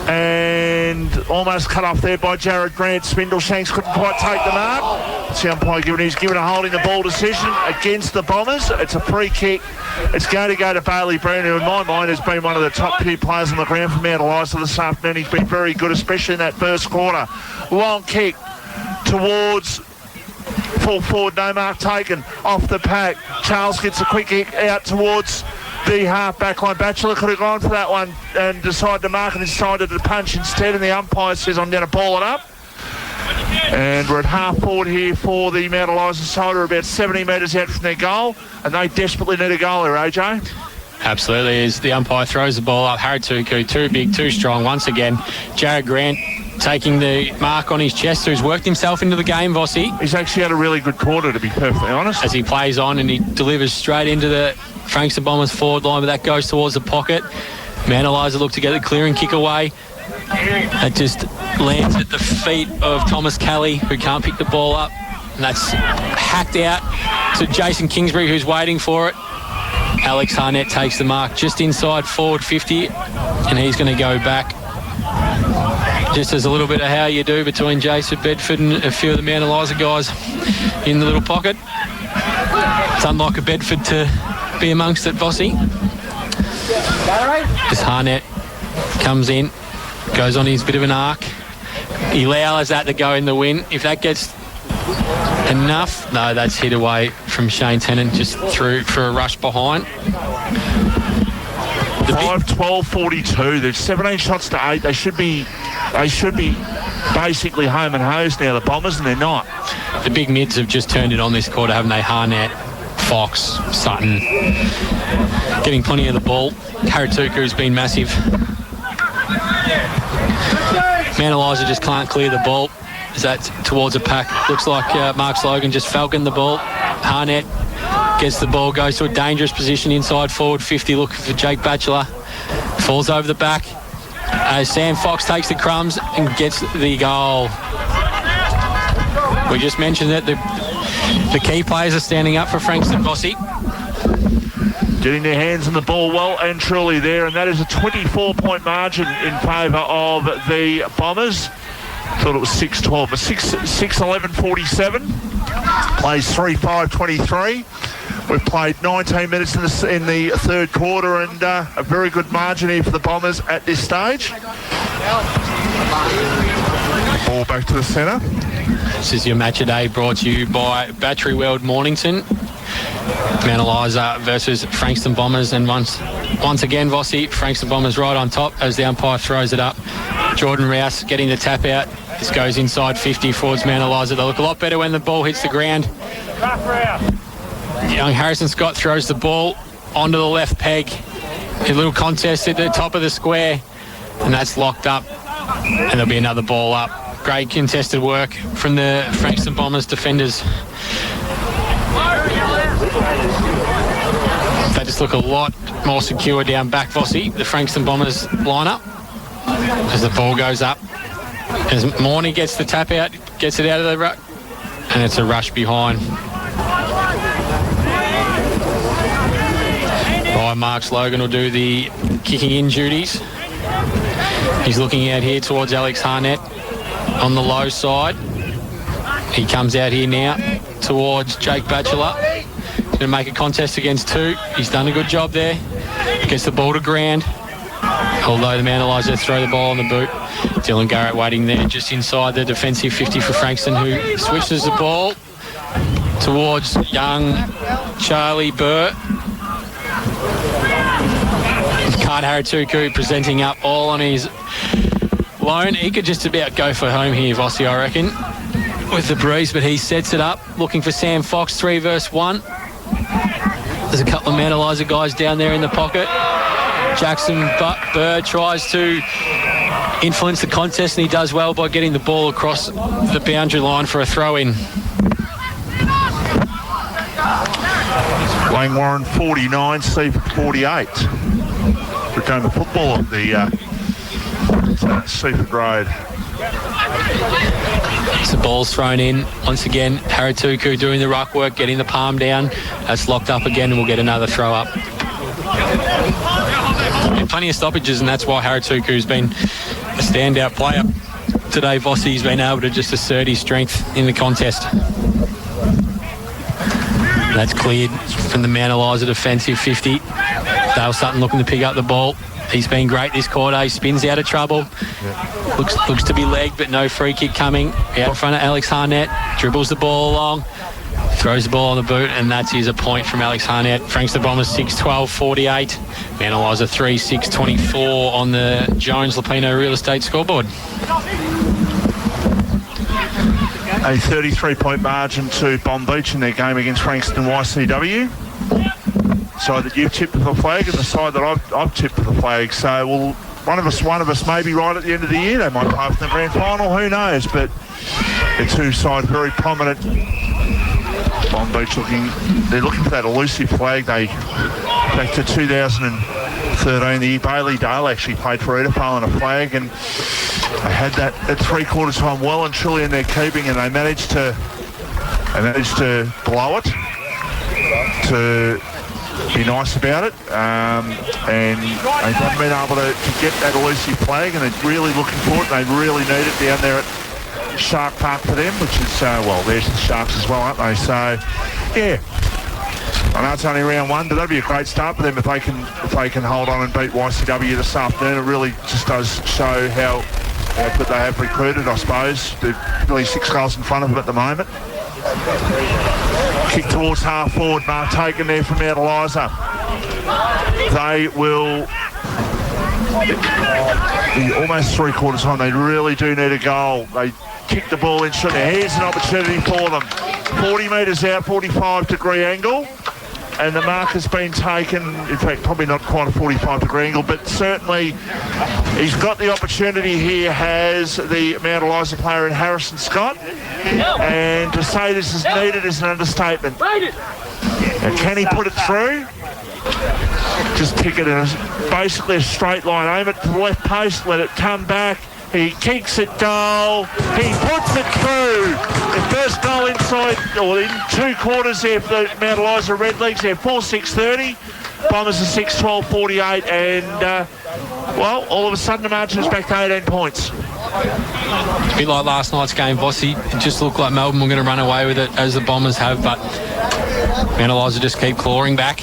and almost cut off there by Jared Grant. Spindleshanks couldn't quite take the mark. It's the umpire he's given a holding the ball decision against the Bombers. It's a free kick. It's going to go to Bailey Brown, who in my mind has been one of the top 2 players on the ground for Mount Eliza this afternoon. He's been very good, especially in that first quarter. Long kick towards full forward, no mark taken off the pack. Charles gets a quick kick out towards the half-back line. Batchelor could have gone for that one and decided to mark and decided to punch instead, and the umpire says I'm going to ball it up. And we're at half forward here for the Mount Eliza side, about 70 metres out from their goal, and they desperately need a goal there, AJ. Absolutely. As the umpire throws the ball up, Haratuku, too big, too strong once again. Jared Grant taking the mark on his chest, who's worked himself into the game, Vossi. He's actually had a really good quarter, to be perfectly honest. As he plays on and he delivers straight into the Frankston Bombers forward line, but that goes towards the pocket. Mount Eliza look to get the clearing kick away. It just lands at the feet of Thomas Kelly, who can't pick the ball up. And that's hacked out to Jason Kingsbury, who's waiting for it. Alex Harnett takes the mark just inside forward 50, and he's going to go back. Just as a little bit of how you do between Jason Bedford and a few of the Mount Eliza guys in the little pocket. It's unlike a Bedford to be amongst it, Vossi. As Harnett comes in, goes on his bit of an arc. He allows that to go in the wind. If that gets enough, no, that's hit away from Shane Tennant, just through for a rush behind. 5-12-42. There's 17 shots to 8. They should be basically home and hosed now, the Bombers, and they're not. The big mids have just turned it on this quarter, haven't they? Harnett, Fox, Sutton, getting plenty of the ball. Haratuku's been massive. Mount Eliza just can't clear the ball. Is that towards a pack? Looks like Mark Slogan just falconed the ball. Harnett gets the ball, goes to a dangerous position inside forward 50, looking for Jake Batchelor. Falls over the back. Sam Fox takes the crumbs and gets the goal. We just mentioned that the key players are standing up for Frankston, Vossi. Getting their hands on the ball well and truly there, and that is a 24-point margin in favour of the Bombers. Thought it was 6-12, but 6-11-47. Plays 3-5-23. We've played 19 minutes in the third quarter, and a very good margin here for the Bombers at this stage. Ball back to the centre. This is your match of day, brought to you by Battery World Mornington. Mount Eliza versus Frankston Bombers, and once again, Vossi, Frankston Bombers right on top as the umpire throws it up. Jordan Rouse getting the tap out. This goes inside 50 towards Mount Eliza. They look a lot better when the ball hits the ground. Young Harrison Scott throws the ball onto the left peg. A little contest at the top of the square, and that's locked up. And there'll be another ball up. Great contested work from the Frankston Bombers defenders. They just look a lot more secure down back, Vossi, the Frankston Bombers lineup, as the ball goes up. As Morney gets the tap out, gets it out of the ruck, and it's a rush behind. Ryan Marks Logan will do the kicking in duties. He's looking out here towards Alex Harnett on the low side. He comes out here now towards Jake Batchelor. Going to make a contest against two. He's done a good job there. Gets the ball to ground. Although the Mount Eliza throw the ball on the boot. Dylan Garrett waiting there just inside the defensive 50 for Frankston, who switches the ball towards young Charlie Burr. Card Haratuku presenting up all on his loan. He could just about go for home here, Vossi, I reckon, with the breeze, but he sets it up, looking for Sam Fox, 3 versus 1. There's a couple of Mount Eliza guys down there in the pocket. Jackson Burr tries to influence the contest, and he does well by getting the ball across the boundary line for a throw-in. Wayne Warren 49, Steve 48. Return the football at the Seaford Road. So the ball's thrown in. Once again, Haratuku doing the ruck work, getting the palm down. That's locked up again, and we'll get another throw up. Plenty of stoppages, and that's why Haratuku's been a standout player today. Vossi's been able to just assert his strength in the contest. That's cleared from the Mount Eliza defensive 50. Dale Sutton looking to pick up the ball. He's been great this quarter. He spins out of trouble. Looks to be legged, but no free kick coming. Out in front of Alex Harnett. Dribbles the ball along. Throws the ball on the boot, and that is a point from Alex Harnett. Frankston Bombers 6-12-48. Mount Eliza 3-6-24 on the Jones Lapino Real Estate scoreboard. A 33-point margin to Bomb Beach in their game against Frankston YCW. Side that you've tipped with the flag, and the side that I've tipped with the flag. So, well, one of us may be right at the end of the year. They might play for the grand final. Who knows? But the two sides very prominent. Bomb Beach they're looking for that elusive flag. They back to 2013. The year Bailey Dale actually played for Edipole on a flag, and they had that at 3/4 time well and truly in their keeping, and they managed to blow it, to be nice about it, and they haven't been able to get that elusive flag, and they're really looking for it. They really need it down there at Shark Park for them, which is, there's the Sharks as well, aren't they? So, yeah, I know it's only round one, but that'd be a great start for them if they can hold on and beat YCW this afternoon. It really just does show how good they have recruited, I suppose. They're really 6 goals in front of them at the moment. Kick towards half forward, mark taken there from out Eliza. They will be almost 3/4 time. They really do need a goal. They kick the ball in. Here's an opportunity for them. 40 metres out, 45-degree angle. And the mark has been taken, in fact, probably not quite a 45-degree angle, but certainly he's got the opportunity here, has the Mount Eliza player in Harrison Scott. And to say this is needed is an understatement. Now, can he put it through? Just kick it in basically a straight line. Aim it to the left post, let it come back. He kicks it goal. He puts it through. The first goal inside, or in 2 quarters there for the Mount Eliza Redlegs. They're 4-6-30. Bombers are 6-12-48. And, well, all of a sudden the margin is back to 18 points. A bit like last night's game, Vossi. It just looked like Melbourne were going to run away with it, as the Bombers have, but Mount Eliza just keep clawing back.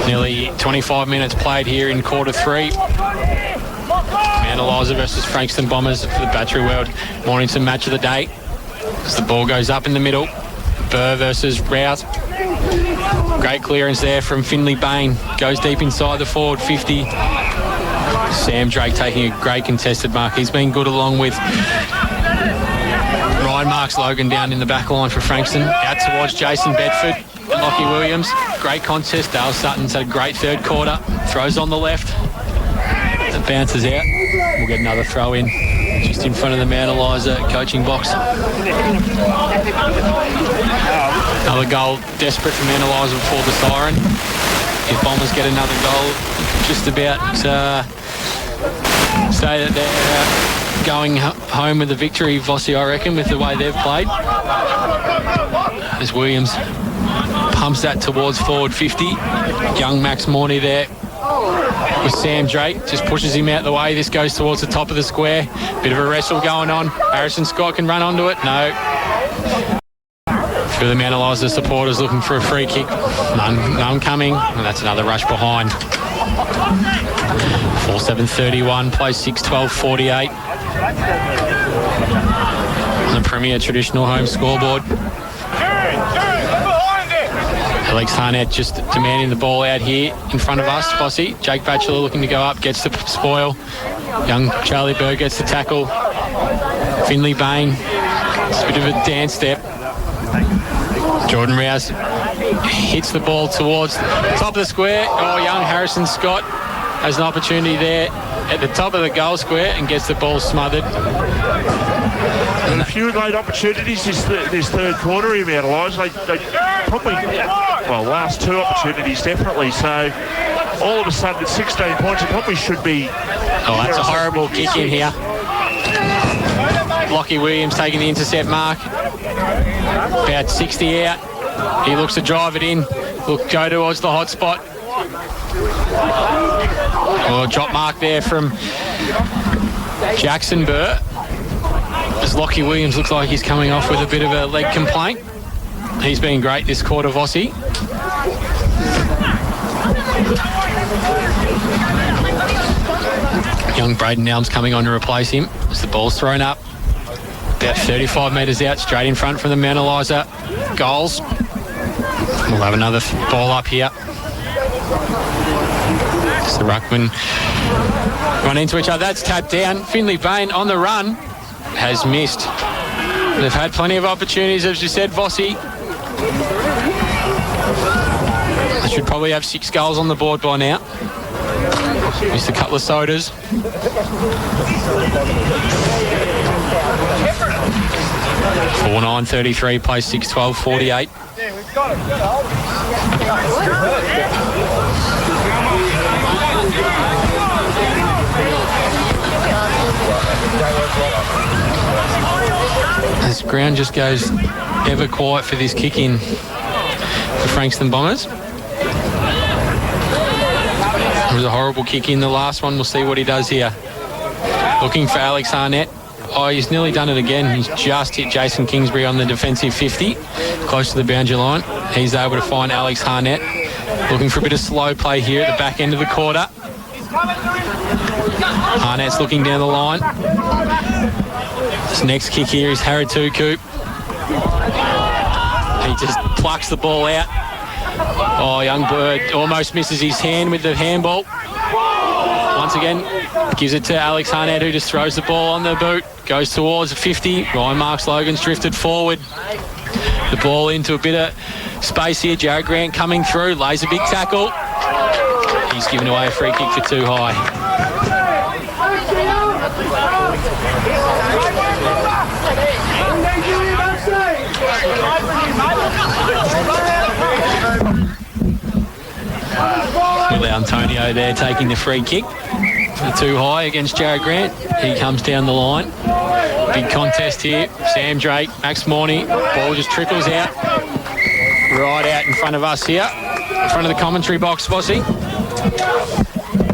Nearly 25 minutes played here in quarter 3. Mount Eliza versus Frankston Bombers for the Battery World Mornington match of the day. As the ball goes up in the middle, Burr versus Rouse. Great clearance there from Finley Bain. Goes deep inside the forward 50. Sam Drake taking a great contested mark. He's been good along with Ryan Marks Logan down in the back line for Frankston. Out towards Jason Bedford. Lockie Williams, great contest. Dale Sutton's had a great third quarter. Throws on the left. It bounces out. We'll get another throw in just in front of the Mount Eliza coaching box. Another goal, desperate for Mount Eliza before the siren. If Bombers get another goal, just about say that they're going home with the victory, Vossi, I reckon, with the way they've played. As Williams pumps that towards forward 50. Young Max Morney there with Sam Drake. Just pushes him out the way. This goes towards the top of the square. Bit of a wrestle going on. Harrison Scott can run onto it. No. For the Mount Eliza supporters looking for a free kick. None coming. And that's another rush behind. 4-7-31. Plays 6-12-48. On the Premier Traditional Home scoreboard. Alex Harnett just demanding the ball out here in front of us, Vossi. Jake Batchelor looking to go up, gets the spoil. Young Charlie Berg gets the tackle. Finley Bain, it's a bit of a dance step. Jordan Rouse hits the ball towards the top of the square. Oh, young Harrison Scott has an opportunity there at the top of the goal square and gets the ball smothered. And a few late opportunities this third quarter here, Mount Eliza. They probably, well, last 2 opportunities definitely. So all of a sudden it's 16 points. It probably should be. Oh, that's a horrible kick in here. Lockie Williams taking the intercept mark. About 60 out. He looks to drive it in. Go towards the hot spot. Oh, drop mark there from Jackson Burr. As Lockie Williams looks like he's coming off with a bit of a leg complaint. He's been great this quarter, Vossi. Young Braden Elms coming on to replace him as the ball's thrown up. About 35 metres out, straight in front from the Mount Eliza goals. We'll have another ball up here. As the ruckman run into each other. That's tapped down. Finley Bain on the run. Has missed. They've had plenty of opportunities, as you said, Vossi. They should probably have 6 goals on the board by now. Missed a couple of sodas. 4-9-33, plays 6-12-48. This ground just goes ever quiet for this kick in for Frankston Bombers. It was a horrible kick in the last one. We'll see what he does here. Looking for Alex Arnett. Oh, he's nearly done it again. He's just hit Jason Kingsbury on the defensive 50, close to the boundary line. He's able to find Alex Harnett. Looking for a bit of slow play here at the back end of the quarter. Harnett's looking down the line. His next kick here is Haratuku. He just plucks the ball out. Oh, young bird almost misses his hand with the handball. Once again, gives it to Alex Harnett, who just throws the ball on the boot. Goes towards the 50. Ryan Marks Logan's drifted forward. The ball into a bit of space here. Jared Grant coming through. Lays a big tackle. He's given away a free kick for too high. Will Antonio there taking the free kick for too high against Jared Grant. He comes down the line. Big contest here. Sam Drake, Max Morney. Ball just trickles out. Right out in front of us here. In front of the commentary box, Bossy.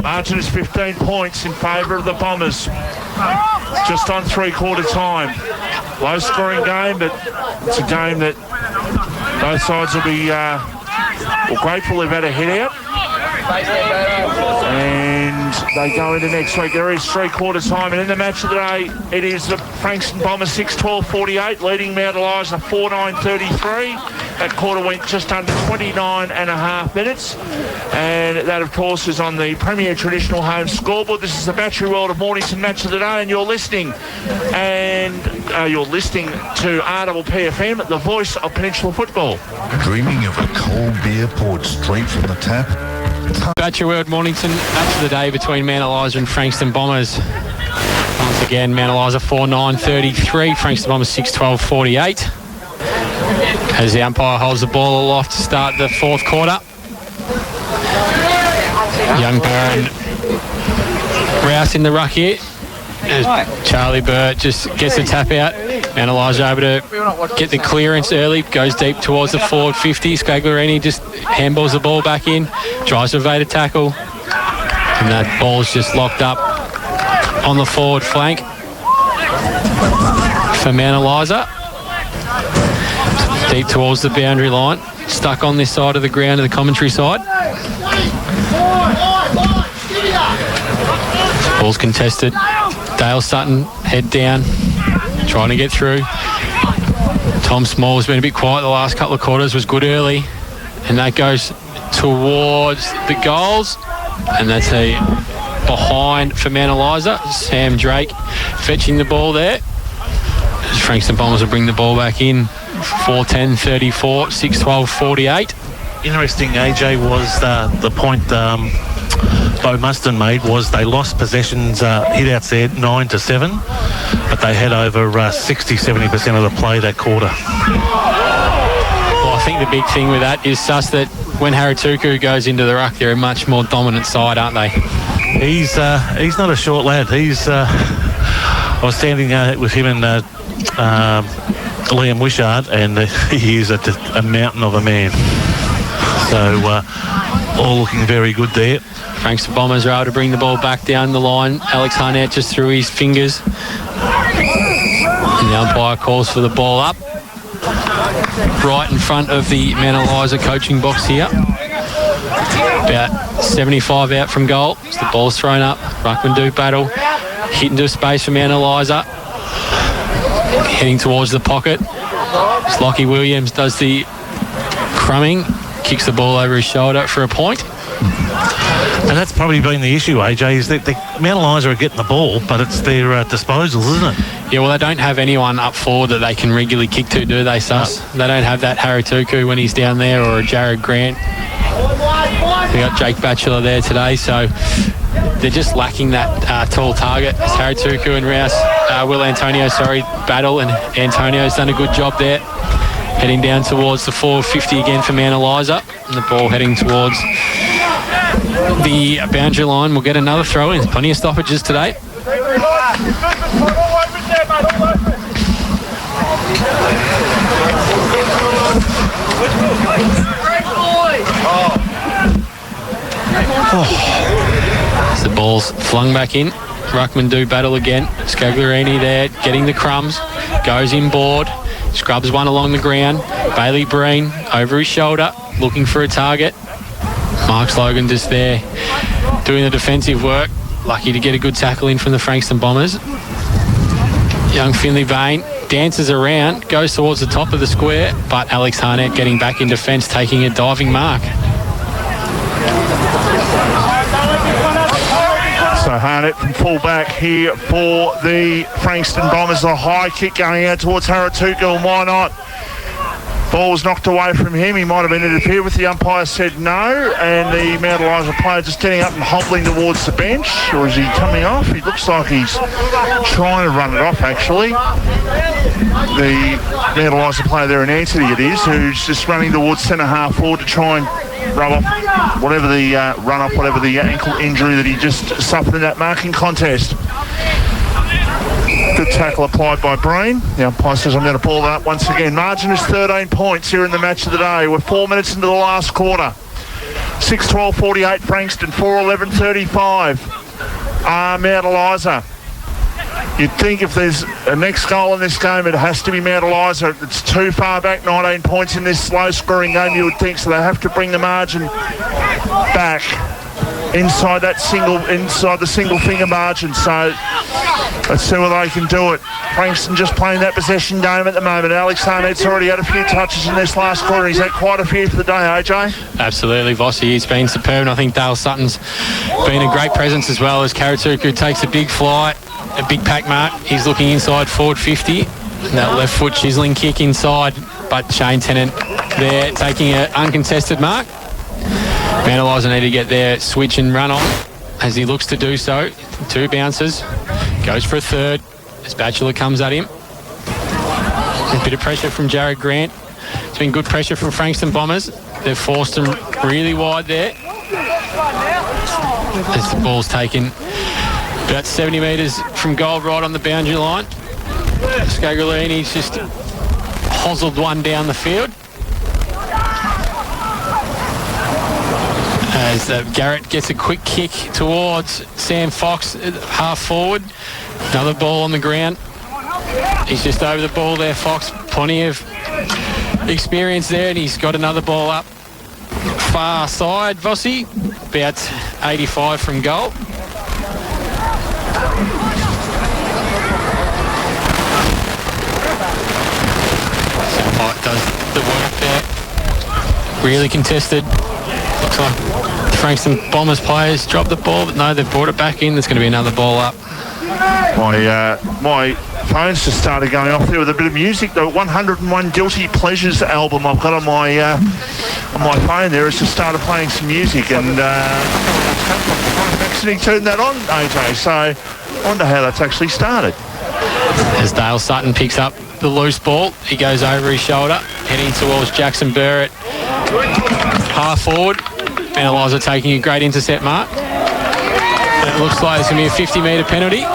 Margin is 15 points in favour of the Bombers. Just on three-quarter time. Low-scoring game, but it's a game that both sides will be grateful they've had a hit out. And they go into next week. There is three-quarter time, and in the match of the day, it is the Frankston Bombers 6-12-48, leading Mount Eliza 4-9-33. That quarter went just under 29 and a half minutes, and that, of course, is on the Premier Traditional Home scoreboard. This is the Battery World of Mornington Match of the Day, and you're listening to RPPFM, the voice of Peninsula football. Dreaming of a cold beer poured straight from the tap? Battery World Mornington Match of the Day between Mount Eliza and Frankston Bombers. Once again, Mount Eliza 4-9-33, Frankston Bombers 6-12-48. As the umpire holds the ball aloft to start the fourth quarter. Young Burr and Rouse in the ruck here. As Charlie Burr just gets the tap out. Mount Eliza able to get the clearance early, goes deep towards the forward 50. Scaglarini just handballs the ball back in, tries to evade a tackle, and that ball's just locked up on the forward flank for Mount Eliza. Deep towards the boundary line, stuck on this side of the ground, to the commentary side. Ball's contested. Dale Sutton, head down, trying to get through. Tom Small's been a bit quiet the last couple of quarters, was good early, and that goes towards the goals, and that's a behind for Mount Eliza. Sam Drake fetching the ball there. Frankston Bombers will bring the ball back in. 4-10-34, 6-12-48. Interesting, AJ, was the point Bo Muston made was they lost possessions, hit outs there 9-7, but they had over 60-70% of the play that quarter. Well, I think the big thing with that is just that when Haratuku goes into the ruck, they're a much more dominant side, aren't they? He's not a short lad. I was standing with him and Liam Wishart, and he is a mountain of a man. So all looking very good there. Frankston Bombers are able to bring the ball back down the line. Alex Harnett just threw his fingers. And the umpire calls for the ball up. Right in front of the Mount Eliza coaching box here. About 75 out from goal. So the ball's thrown up. Ruckman do battle. Hit into space for Mount Eliza. Heading towards the pocket. Lockie Williams does the crumbing. Kicks the ball over his shoulder for a point. And that's probably been the issue, AJ, is that the Mount Eliza are getting the ball, but it's their disposals, isn't it? Yeah, well, they don't have anyone up forward that they can regularly kick to, do they, Sus? No. They don't have that Haratuku when he's down there, or a Jared Grant. We got Jake Batchelor there today, so they're just lacking that tall target. It's Haratuku and Rouse, Will Antonio, battle, and Antonio's done a good job there. Heading down towards the 450 again for Mount Eliza. And the ball heading towards the boundary line. We'll get another throw in. Plenty of stoppages today. As the ball's flung back in. Ruckman do battle again. Scagliarini there, getting the crumbs. Goes inboard. Scrubs one along the ground. Bailey Breen over his shoulder, looking for a target. Mark Slogan just there, doing the defensive work. Lucky to get a good tackle in from the Frankston Bombers. Young Finley Bain dances around, goes towards the top of the square, but Alex Harnett getting back in defence, taking a diving mark. So Harnett from full back here for the Frankston Bombers. A high kick going out towards Haratuka, and why not? Ball was knocked away from him. He might have been interfered with. The umpire said no, and the Mount Eliza player just getting up and hobbling towards the bench. Or is he coming off? He looks like he's trying to run it off, actually. The Mount Eliza player there in Anthony it is, who's just running towards centre half forward to try and run off whatever the ankle injury that he just suffered in that marking contest. Good tackle applied by Breen. The umpire says I'm going to pull that up once again. Margin is 13 points here in the match of the day. We're 4 minutes into the last quarter. 6-12-48 Frankston, 4-11-35. Mount Eliza. You'd think if there's a next goal in this game, it has to be Mount Eliza. It's too far back, 19 points in this low-scoring game, you would think, so they have to bring the margin back inside the single finger margin. So let's see whether they can do it. Frankston just playing that possession game at the moment. Alex Harnett's already had a few touches in this last quarter. He's had quite a few for the day, AJ. Absolutely, Vossi. He's been superb, and I think Dale Sutton's been a great presence as well, as Karatuku takes a big flight, a big pack mark. He's looking inside forward 50. And that left foot chiseling kick inside, but Shane Tennant there taking an uncontested mark. Mount Eliza need to get their switch and run on as he looks to do so. 2 bounces, goes for a third as Batchelor comes at him. A bit of pressure from Jared Grant. It's been good pressure from Frankston Bombers. They've forced them really wide there as the ball's taken about 70 metres from goal, right on the boundary line. Scagliarini's just hozzled one down the field. As Garrett gets a quick kick towards Sam Fox, half forward. Another ball on the ground. He's just over the ball there, Fox. Plenty of experience there, and he's got another ball up far side, Vossi. About 85 from goal. White does the work there. Really contested. Looks like the Frankston Bombers players dropped the ball, but no, they've brought it back in. There's going to be another ball up. My phone's just started going off there with a bit of music. The 101 Guilty Pleasures album I've got on my phone there has just started playing some music, and I've actually turned that on, AJ, so I wonder how that's actually started. As Dale Sutton picks up the loose ball, he goes over his shoulder, heading towards Jackson Burrett, half forward. Mount Eliza taking a great intercept mark. And it looks like it's going to be a 50-metre penalty.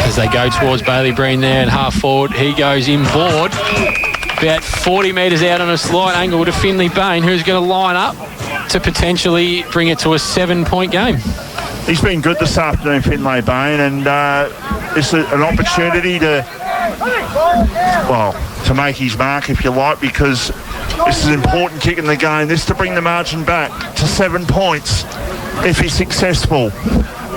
As they go towards Bailey Breen there and half forward, he goes inboard. About 40 metres out on a slight angle to Finley Bain, who's going to line up to potentially bring it to a 7-point game. He's been good this afternoon, Finlay Bain, and it's an opportunity to make his mark, if you like, because this is an important kick in the game. This to bring the margin back to 7 points if he's successful.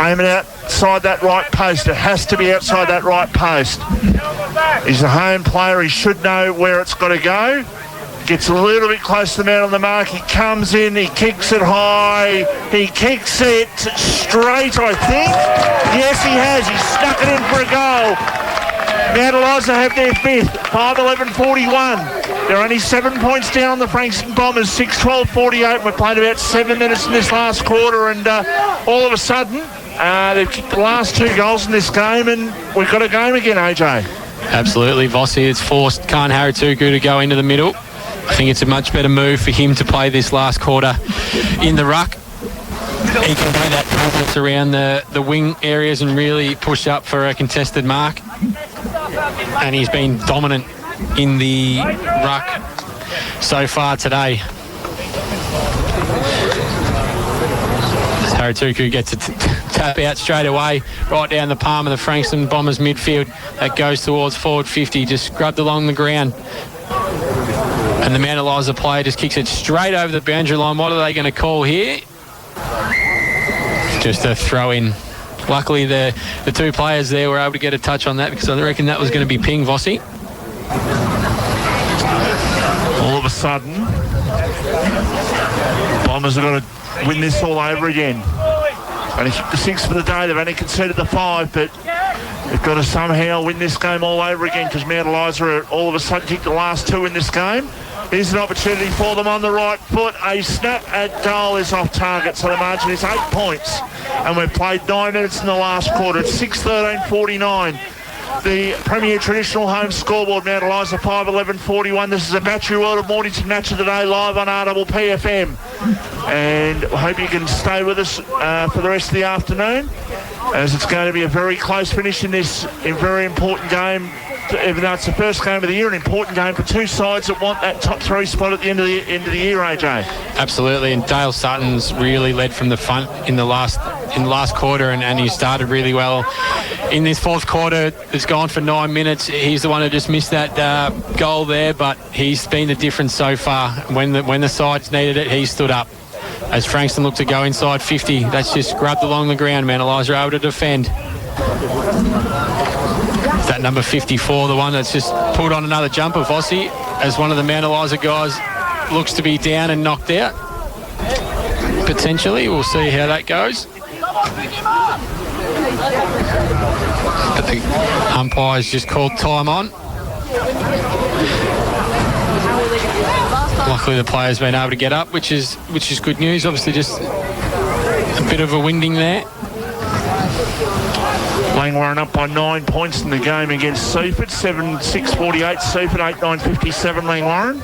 Aim it outside that right post. It has to be outside that right post. He's a home player. He should know where it's got to go. Gets a little bit close to the man on the mark. He comes in. He kicks it high. He kicks it straight, I think. Yes, he has. He stuck it in for a goal. Mount Eliza have their 5th. 5-11-41. They're only 7 points down on the Frankston Bombers. 6-12-48. We've played about 7 minutes in this last quarter, and all of a sudden, they've kicked the last 2 goals in this game, and we've got a game again, AJ. Absolutely, Vossi. It's forced Khan Haratuku to go into the middle. I think it's a much better move for him to play this last quarter in the ruck. He can play that confidence around the wing areas and really push up for a contested mark. And he's been dominant in the ruck so far today. Haratuku gets a tap out straight away, right down the palm of the Frankston Bombers midfield. That goes towards forward 50, just scrubbed along the ground. And the Mount Eliza player just kicks it straight over the boundary line. What are they going to call here? Just a throw in. Luckily, the two players there were able to get a touch on that, because I reckon that was going to be ping, Vossi. All of a sudden, Bombers are going to win this all over again. Only the 6 for the day. They've only conceded the 5, but they've got to somehow win this game all over again, because Mount Eliza are all of a sudden kicked the last 2 in this game. Here's an opportunity for them on the right foot. A snap at goal is off target, so the margin is 8 points. And we've played 9 minutes in the last quarter. It's 6:13:49. The Premier Traditional Home scoreboard, Mount Eliza 5:11:41. This is a Battery World of Mornington match of the day, live on RPPFM. And I hope you can stay with us for the rest of the afternoon, as it's going to be a very close finish in this very important game. Even though it's the first game of the year, an important game for two sides that want that top 3 spot at the end of the year, AJ. Absolutely, and Dale Sutton's really led from the front in the last quarter, and he started really well in this fourth quarter. It's gone for 9 minutes. He's the one who just missed that goal there, but he's been the difference so far. When the sides needed it, he stood up. As Frankston looked to go inside 50, that's just scrubbed along the ground. Mount Eliza able to defend. That number 54, the one that's just pulled on another jumper, Vossi, as one of the Mount Eliza guys looks to be down and knocked out. Potentially, we'll see how that goes. But the umpire's just called time on. Luckily, the player's been able to get up, which is good news. Obviously, just a bit of a winding there. Langwarrin up by 9 points in the game against Seaford. 7-6-48. Seaford 8-9-57. Langwarrin.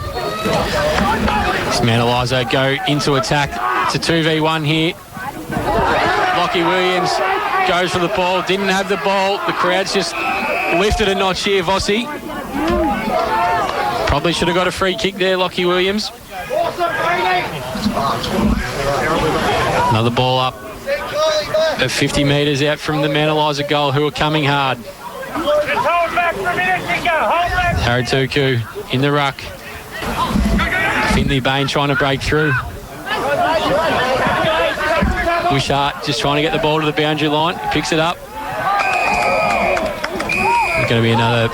Mount Eliza go into attack. It's a 2v1 here. Lockie Williams goes for the ball. Didn't have the ball. The crowd's just lifted a notch here, Vossi. Probably should have got a free kick there, Lockie Williams. Another ball up at 50 metres out from the Mount Eliza goal, who are coming hard. Haratuku in the ruck. Finley Bain trying to break through. Wishart just trying to get the ball to the boundary line. Picks it up. There's going to be another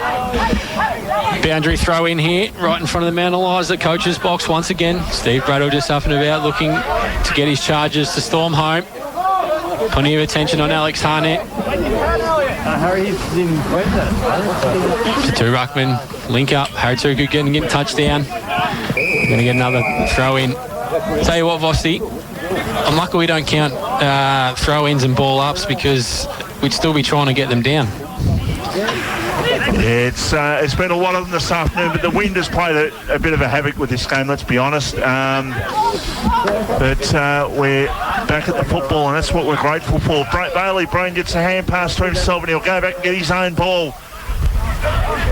boundary throw in here, right in front of the Mount Eliza coach's box once again. Steve Braddock just up and about, looking to get his Chargers to storm home. Plenty of attention on Alex Harnett. The two ruckmen link up. Haratuku getting touchdown. Going to get another throw in. Tell you what, Vossi, I'm lucky we don't count throw-ins and ball-ups, because we'd still be trying to get them down. Yeah, it's been a lot of them this afternoon, but the wind has played a bit of a havoc with this game, let's be honest. But we're back at the football, and that's what we're grateful for. Bailey Breen gets a hand pass to himself, and he'll go back and get his own ball.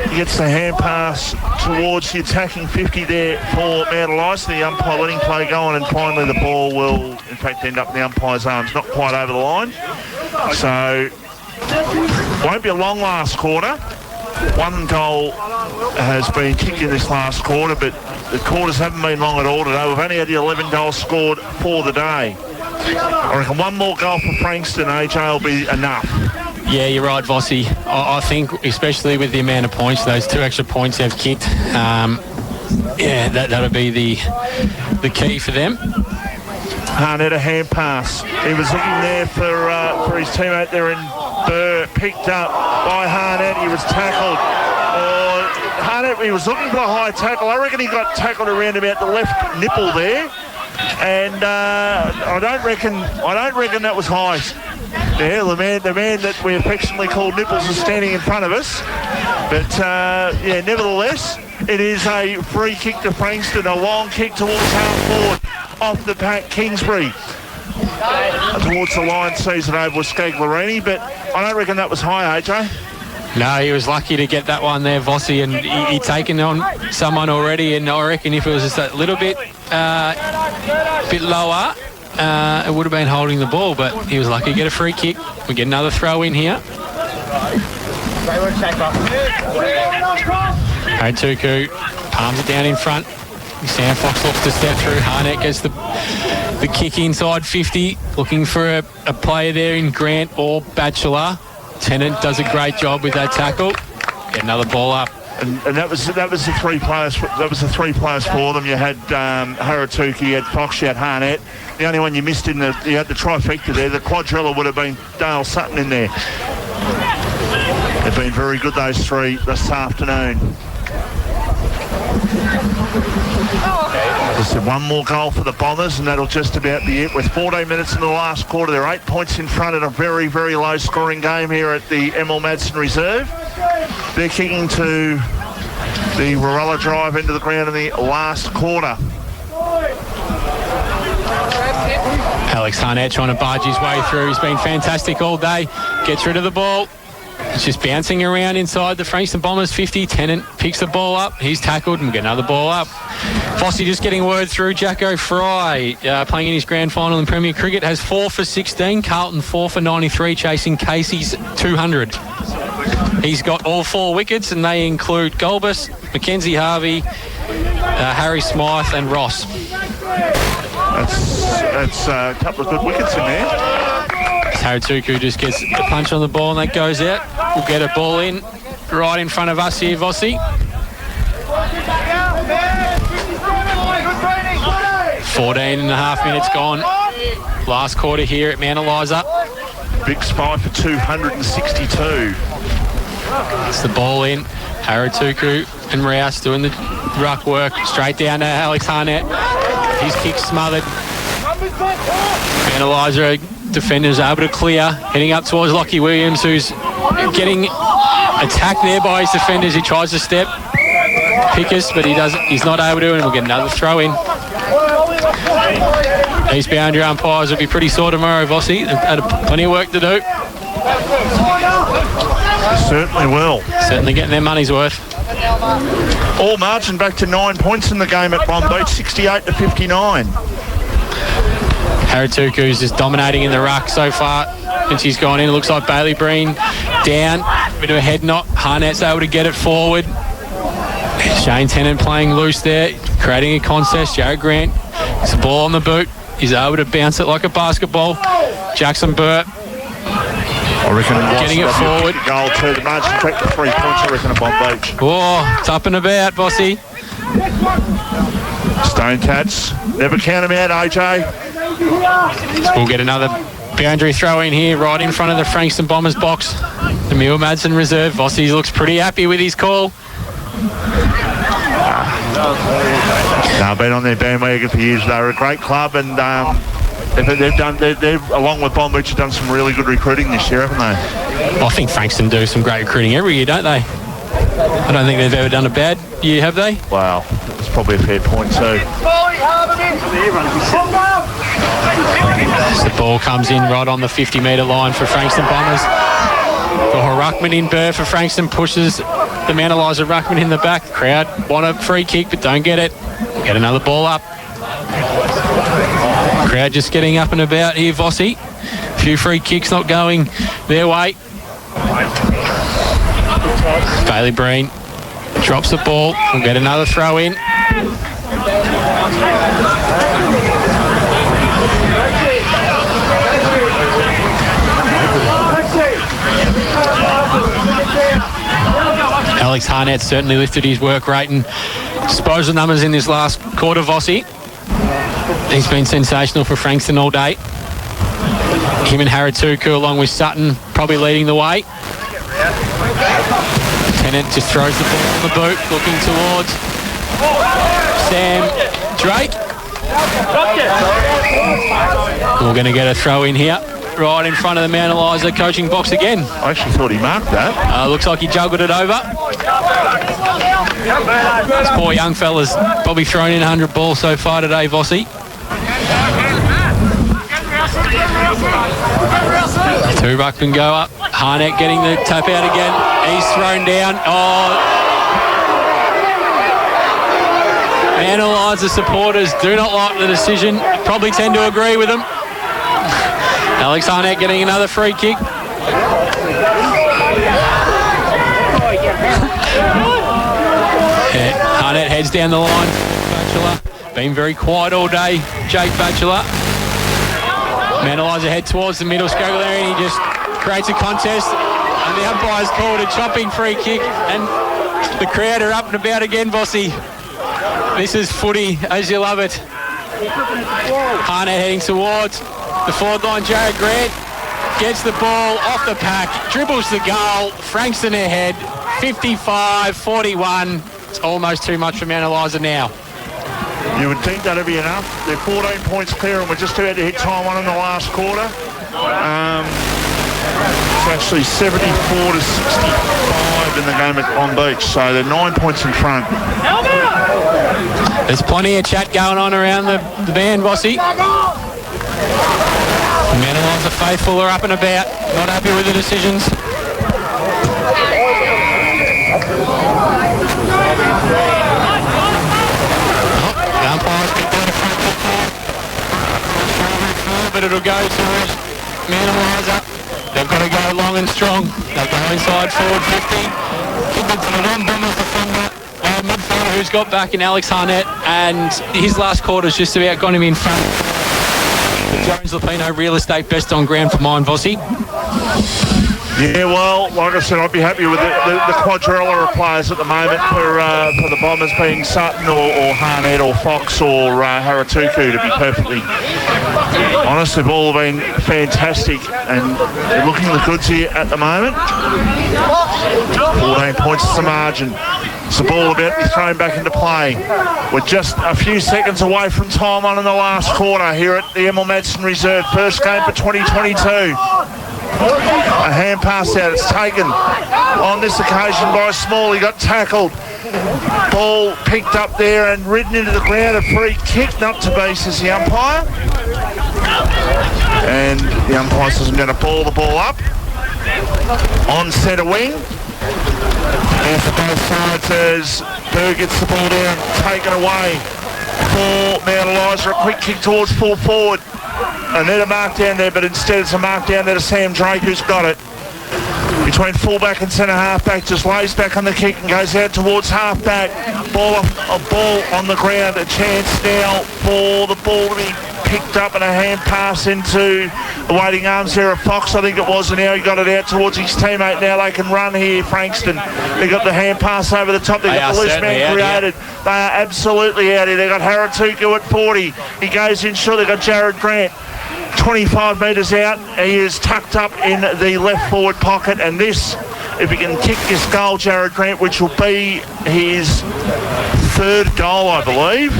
He gets the hand pass towards the attacking 50 there for Mount Eliza. The umpire letting play go on, and finally the ball will, in fact, end up in the umpire's arms. Not quite over the line. So, won't be a long last quarter. One goal has been kicked in this last quarter, but the quarters haven't been long at all today. We've only had the 11 goals scored for the day. I reckon one more goal for Frankston, AJ, will be enough. Yeah, you're right, Vossi. I think, especially with the amount of points, those 2 extra points they've kicked, that'll be the key for them. Harnett, a hand pass. He was looking there for his teammate there in Burr. Picked up by Harnett. He was tackled. Harnett, he was looking for a high tackle. I reckon he got tackled around about the left nipple there. And I don't reckon that was high. Yeah, the man that we affectionately call Nipples is standing in front of us. But, nevertheless, it is a free kick to Frankston, a long kick towards half forward off the pack, Kingsbury. Towards the line, sees it over with Scaglarini, but I don't reckon that was high, AJ. No, he was lucky to get that one there, Vossi, and he'd taken on someone already, and I reckon if it was just a little bit lower, it would have been holding the ball, but he was lucky to get a free kick. We get another throw in here. RD2 palms it down in front. Sam Fox looks to step through. Harnett gets the kick inside 50, looking for a player there in Grant or Batchelor. Tennant does a great job with that tackle. Get another ball up. And that was the three players. That was the three players for them. You had Haratuki, you had Fox, you had Harnett. The only one you missed you had the trifecta there. The quadrilla would have been Dale Sutton in there. They've been very good, those three, this afternoon. Just one more goal for the Bombers, and that'll just about be it. With 14 minutes in the last quarter, they're 8 points in front in a very, very low-scoring game here at the Emil Madsen Reserve. They're kicking to the Warella drive into the ground in the last quarter. Alex Harnett trying to barge his way through. He's been fantastic all day. Gets rid of the ball. It's just bouncing around inside the Frankston Bombers 50. Tennant picks the ball up. He's tackled and we get another ball up. Fossey just getting word through. Jacko Fry, playing in his grand final in Premier Cricket, has 4 for 16. Carlton 4 for 93, chasing Casey's 200. He's got all 4 wickets, and they include Golbus, Mackenzie Harvey, Harry Smythe and Ross. That's a couple of good wickets in there. Haratuku just gets the punch on the ball and that goes out. We'll get a ball in right in front of us here, Vossi. 14 and a half minutes gone. Last quarter here at Mount Eliza. Big spy for 262. It's the ball in. Haratuku and Rouse doing the ruck work. Straight down to Alex Harnett. His kick smothered. Mount Eliza defenders able to clear. Heading up towards Lockie Williams, who's getting attacked there by his defenders. He tries to step Pickus, but he's not able to, and we'll get another throw in. These boundary umpires will be pretty sore tomorrow, Vossi. They've had plenty of work to do. Certainly will. Certainly getting their money's worth. All margin back to 9 points in the game at Bomb Beach, 68 to 59. Haratuku's just dominating in the ruck so far since he's gone in. It looks like Bailey Breen down. Bit of a head knock. Harnett's able to get it forward. Shane Tennant playing loose there, creating a contest. Jared Grant, it's a ball on the boot. He's able to bounce it like a basketball. Jackson Burt, I reckon getting it forward. Goal too. The margin back to 3 points, I reckon, at Bomb Beach. Oh, it's up and about, Vossi. Stone Cats, never count them out, AJ. We'll get another boundary throw in here, right in front of the Frankston Bombers box. The Emil Madsen Reserve. Vossi looks pretty happy with his call. They've been on their bandwagon for years. They're a great club, and they've along with Bomb Beach, have done some really good recruiting this year, haven't they? Well, I think Frankston do some great recruiting every year, don't they? I don't think they've ever done a bad year, have they? Wow, that's probably a fair point too. As the ball comes in right on the 50-metre line for Frankston Bombers. The Ruckman in Burr for Frankston pushes the Mount Eliza Ruckman in the back. Crowd want a free kick but don't get it. Get another ball up. Crowd just getting up and about here, Vossi. A few free kicks not going their way. Bailey Breen drops the ball. We'll get another throw in. Alex Harnett certainly lifted his work rate and disposal numbers in this last quarter, Vossi. He's been sensational for Frankston all day. Him and Haratuku along with Sutton probably leading the way. Tennant just throws the ball on the boot, looking towards Sam Drake. We're going to get a throw in here, right in front of the Mount Eliza coaching box again. I actually thought he marked that. Looks like he juggled it over. This poor young fella's probably thrown in 100 balls so far today, Vossi. Two ruckman go up. Harnett getting the tap out again. He's thrown down. Analyzer supporters do not like the decision. Probably tend to agree with them. Alex Harnett getting another free kick. Harnett heads down the line. Batchelor been very quiet all day. Jake Batchelor. Manalizer head towards the middle scrabble there, and he just creates a contest. And the umpire's called a chopping free kick, and the crowd are up and about again, Bossy. This is footy as you love it. Harnett heading towards the forward line. Jared Grant gets the ball off the pack, dribbles the goal. Frankston ahead, 55-41. It's almost too much for Manalizer now. You would think that'd be enough. They're 14 points clear, and we're just about to hit time one in the last quarter. It's actually 74-65 in the game at Long Beach, so they're 9 points in front. There's plenty of chat going on around the band, Bossy. Manalizer faithful are up and about, not happy with the decisions. But it'll go to Manalizer. They've got to go long and strong. They'll go inside forward 50. Kick it to the non-bombers defender. Midfielder who's got back in Alex Harnett, and his last quarter's just about got him in front. Jones Lupino real estate best on ground for mine, Vossi. Yeah, well, like I said, I'd be happy with the quadrilla of players at the moment for the Bombers being Sutton or Harnett or Fox or Haratuku, to be perfectly honest. They've all been fantastic and they're looking the goods here at the moment. 14 points is the margin. It's the ball about to be thrown back into play. We're just a few seconds away from time on in the last quarter here at the Emil Madsen Reserve. First game for 2022. A hand pass out. It's taken on this occasion by Small. He got tackled. Ball picked up there and ridden into the ground. A free kick, not to be, says the umpire. And the umpire says I'm going to ball the ball up on centre wing. And for both sides as Berg gets the ball down, taken away for Mount Eliza. A quick kick towards full forward. And then a mark down there, but instead it's a mark down there to Sam Drake, who's got it. Between fullback and centre halfback, just lays back on the kick and goes out towards halfback. Ball on the ground. A chance now for the ball to be picked up and a hand pass into the waiting arms there of Fox, I think it was, and now he got it out towards his teammate. Now they can run here, Frankston. They got the hand pass over the top. They got the loose man created. Yeah. They are absolutely out here. They got Haratuku at 40. He goes in short. They got Jared Grant 25 metres out. He is tucked up in the left forward pocket, and this, if he can kick this goal, Jared Grant, which will be his third goal, I believe.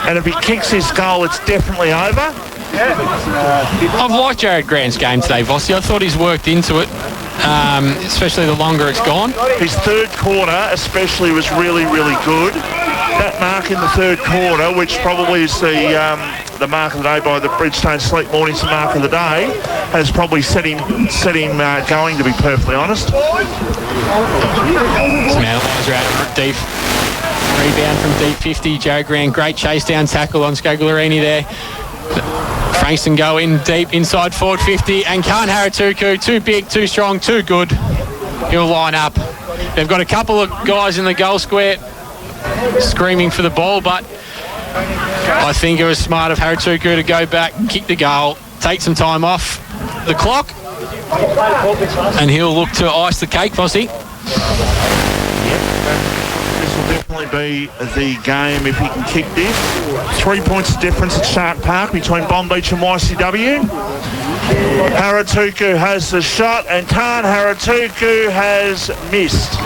And if he kicks his goal, it's definitely over. I've liked Jared Grant's game today, Vossi. I thought he's worked into it, especially the longer it's gone. His third quarter especially was really, really good. That mark in the third quarter, which probably is the mark of the day by the Bridgestone Sleep Mornings, the mark of the day, has probably set him going, to be perfectly honest. Manalizer out deep. Rebound from deep 50. Jared Grant, great chase down tackle on Scoglarini there. Frankston go in deep inside forward 50, and Khan Haratuku, too big, too strong, too good. He'll line up. They've got a couple of guys in the goal square screaming for the ball, but I think it was smart of Haratuku to go back, kick the goal, take some time off the clock, and he'll look to ice the cake, Vossi. Definitely be the game if he can kick this. 3 points difference at Shark Park between Bomb Beach and YCW. Haratuku has the shot and Khan Haratuku has missed.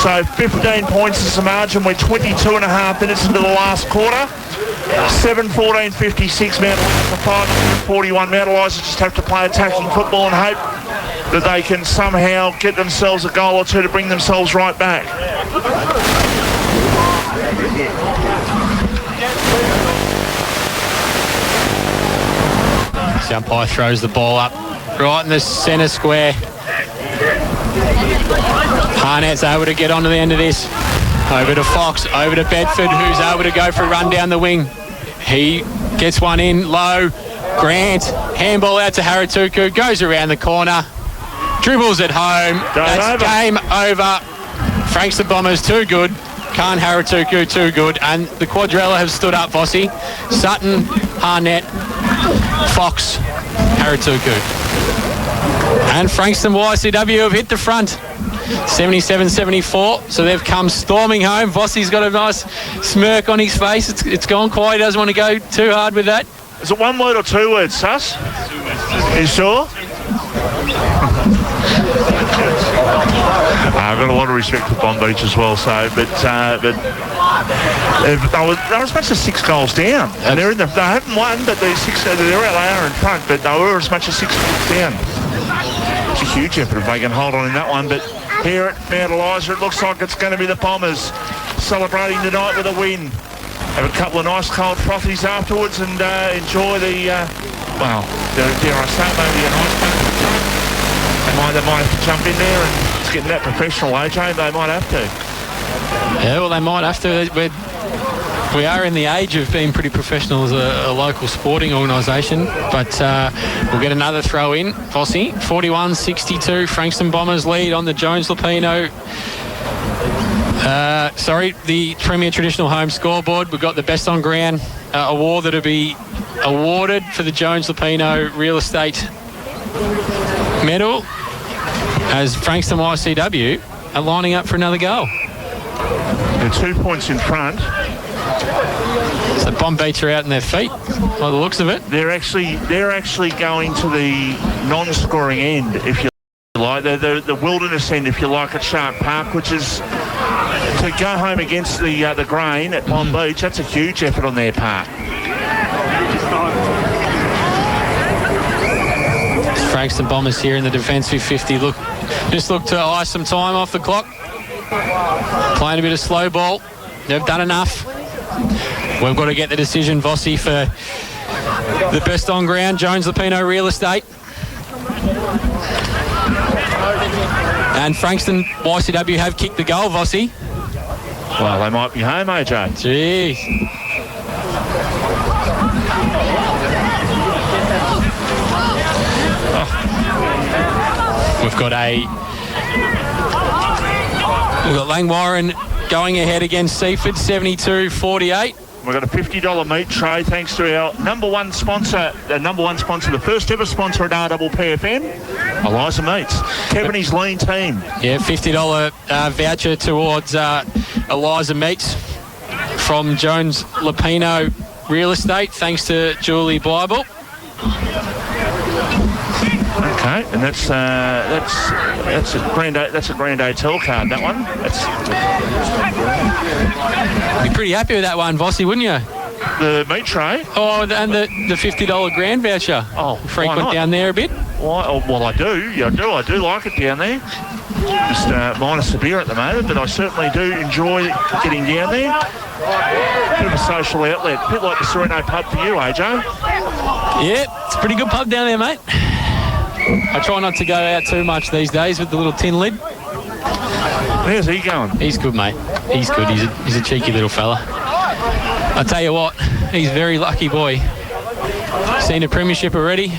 So 15 points is the margin. We're 22 and a half minutes into the last quarter. 7-14-56 Mount Eliza, 5-41 Mount Eliza just have to play attacking football and hope that they can somehow get themselves a goal or two to bring themselves right back. The umpire throws the ball up right in the centre square. Harnett's able to get onto the end of this. Over to Fox, over to Bedford, who's able to go for a run down the wing. He gets one in low. Grant, handball out to Haratuku, goes around the corner. Dribbles at home. That's game over. Frankston Bombers too good. Khan Haratuku too good. And the quadrella have stood up, Vossi. Sutton, Harnett, Fox, Haratuku. And Frankston YCW have hit the front. 77-74. So they've come storming home. Vossi's got a nice smirk on his face. It's gone quiet. He doesn't want to go too hard with that. Is it one word or two words, Sus? Are you sure? I've got a lot of respect for Bomb Beach as well, but they were as much as 6 goals down, and they haven't won, but they are in front, but they were as much as 6 goals down. It's a huge effort if they can hold on in that one, but here at Mount Eliza, it looks like it's going to be the Bombers celebrating tonight with a win. Have a couple of nice cold frothies afterwards and enjoy the, dare I say, maybe a nice one. They might have to jump in there and it's getting that professional, AJ. They might have to. Yeah, well, they might have to. We are in the age of being pretty professional as a local sporting organisation, but we'll get another throw in. Vossi, 41-62. Frankston Bombers lead on the Jones Lupino. The Premier Traditional Home scoreboard. We've got the Best on Ground award that'll be awarded for the Jones Lupino Real Estate medal as Frankston YCW are lining up for another goal. They're 2 points in front. So Bomb Beach are out in their feet by the looks of it. They're actually going to the non-scoring end, if you like, the wilderness end, if you like, at Shark Park, which is to go home against the grain at Bomb Beach. That's a huge effort on their part. Frankston Bombers here in the defensive 50. Look to ice some time off the clock. Playing a bit of slow ball. They've done enough. We've got to get the decision, Vossi, for the Best on Ground, Jones Lupino Real Estate. And Frankston YCW have kicked the goal, Vossi. Well, they might be home, AJ. Jeez. We've got Langwarren going ahead against Seaford, 72-48. We've got a $50 meat tray thanks to our number one sponsor, the first ever sponsor at RPPFM, Eliza Meats. Kevin, his lean team. Yeah, $50 voucher towards Eliza Meats from Jones Lupino Real Estate, thanks to Julie Bible. Okay, and that's a Grand Hotel card. That one. You'd be pretty happy with that one, Vossi, wouldn't you? The meat tray. Oh, and the $50 grand voucher. Oh, frequent down there a bit. Why? Oh, well, I do. Yeah, I do like it down there. Just minus the beer at the moment, but I certainly do enjoy getting down there. Bit of a social outlet, a bit like the Sereno pub for you, AJ. Yeah, it's a pretty good pub down there, mate. I try not to go out too much these days with the little tin lid. How's he going? He's good, mate. He's good. He's a cheeky little fella. I tell you what, he's a very lucky boy. Seen a premiership already.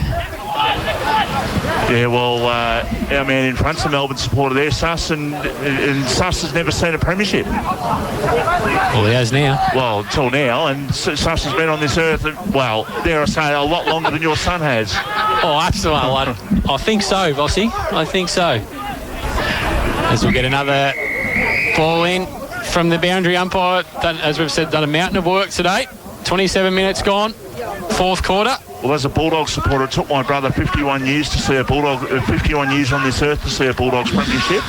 Yeah, well, our man in front's a Melbourne supporter there, Sus, and Sus has never seen a premiership. Well, he has now. Well, until now, and Sus has been on this earth, well, dare I say, a lot longer than your son has. Oh, absolutely. I think so, Vossi. I think so. As we get another ball in from the boundary umpire, as we've said, done a mountain of work today. 27 minutes gone, fourth quarter. Well, as a Bulldog supporter, it took my brother 51 years to see 51 years on this earth to see a Bulldogs premiership.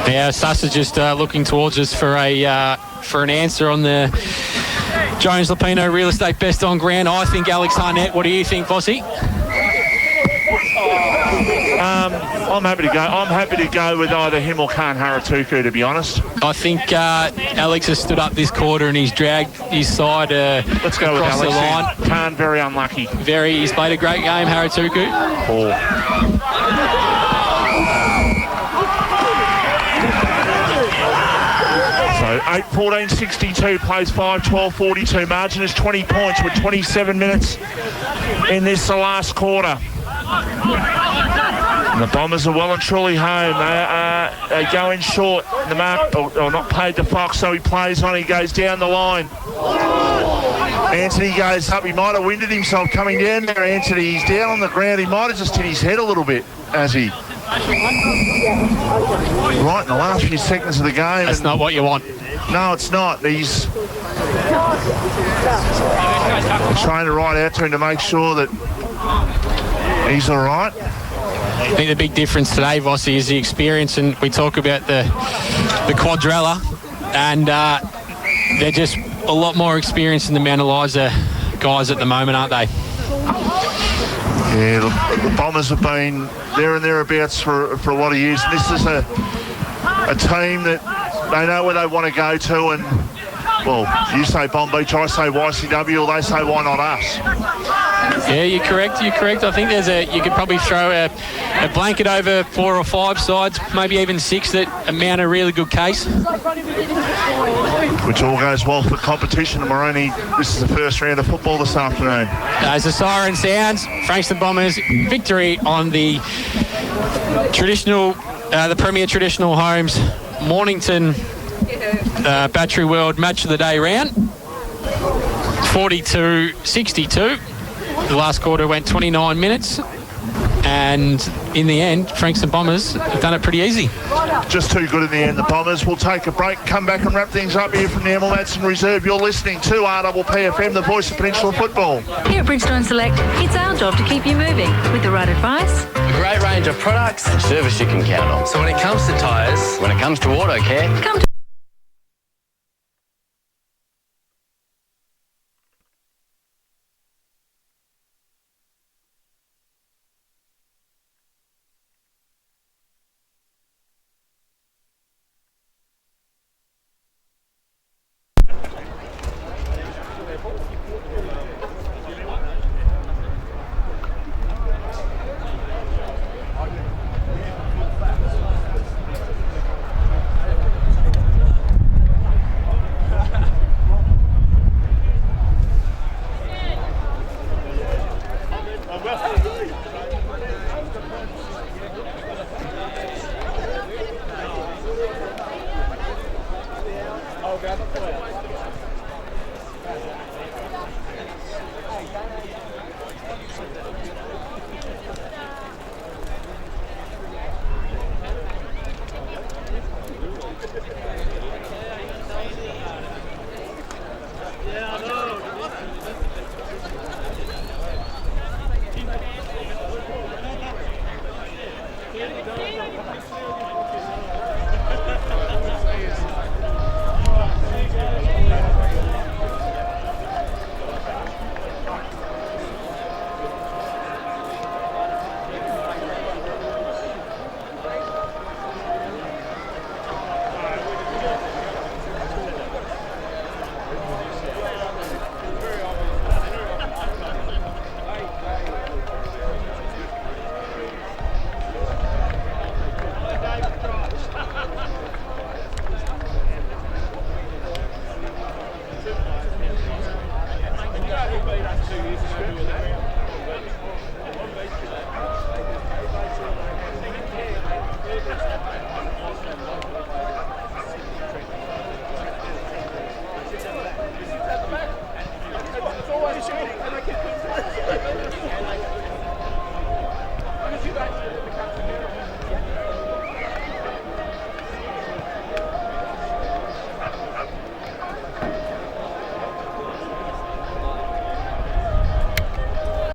Yeah, Sus is just looking towards us for an answer on the Jones Lupino Real Estate Best on Ground. I think Alex Harnett. What do you think, Vossi? I'm happy to go with either him or Khan Haratuku, to be honest. I think Alex has stood up this quarter and he's dragged his side Let's go with across Alex. the line. Khan, very unlucky. He's played a great game, Haratuku. So 8-14-62 plays 5-12-42. Margin is 20 points with 27 minutes in this, the last quarter. And the Bombers are well and truly home. They go in short. The mark, or not paid to Fox, so he plays on. He goes down the line. Anthony goes up. He might have winded himself coming down there, Anthony. He's down on the ground. He might have just hit his head a little bit, has he? Right in the last few seconds of the game. That's not what you want. No, it's not. He's trying to ride out to him to make sure that he's all right. I think the big difference today, Vossi, is the experience, and we talk about the quadrella, and they're just a lot more experienced than the Mount Eliza guys at the moment, aren't they? Yeah, the Bombers have been there and thereabouts for a lot of years. And this is a team that they know where they want to go to, and, well, you say Bomb Beach, I say YCW, or they say why not us? Yeah, you're correct. I think you could probably throw a blanket over 4 or 5 sides, maybe even 6 that amount a really good case. Which all goes well for competition. This is the first round of football this afternoon. As the siren sounds, Frankston Bombers victory on the Premier Traditional Homes Mornington Battery World Match of the Day round. 42-62. The last quarter went 29 minutes, and in the end, Frankston Bombers have done it pretty easy. Just too good in the end. The Bombers will take a break, come back and wrap things up here from the Emil Madsen Reserve. You're listening to RPPFM, the voice of Peninsula football. Here at Bridgestone Select, it's our job to keep you moving with the right advice. A great range of products and service you can count on. So when it comes to tyres, when it comes to auto care, Come to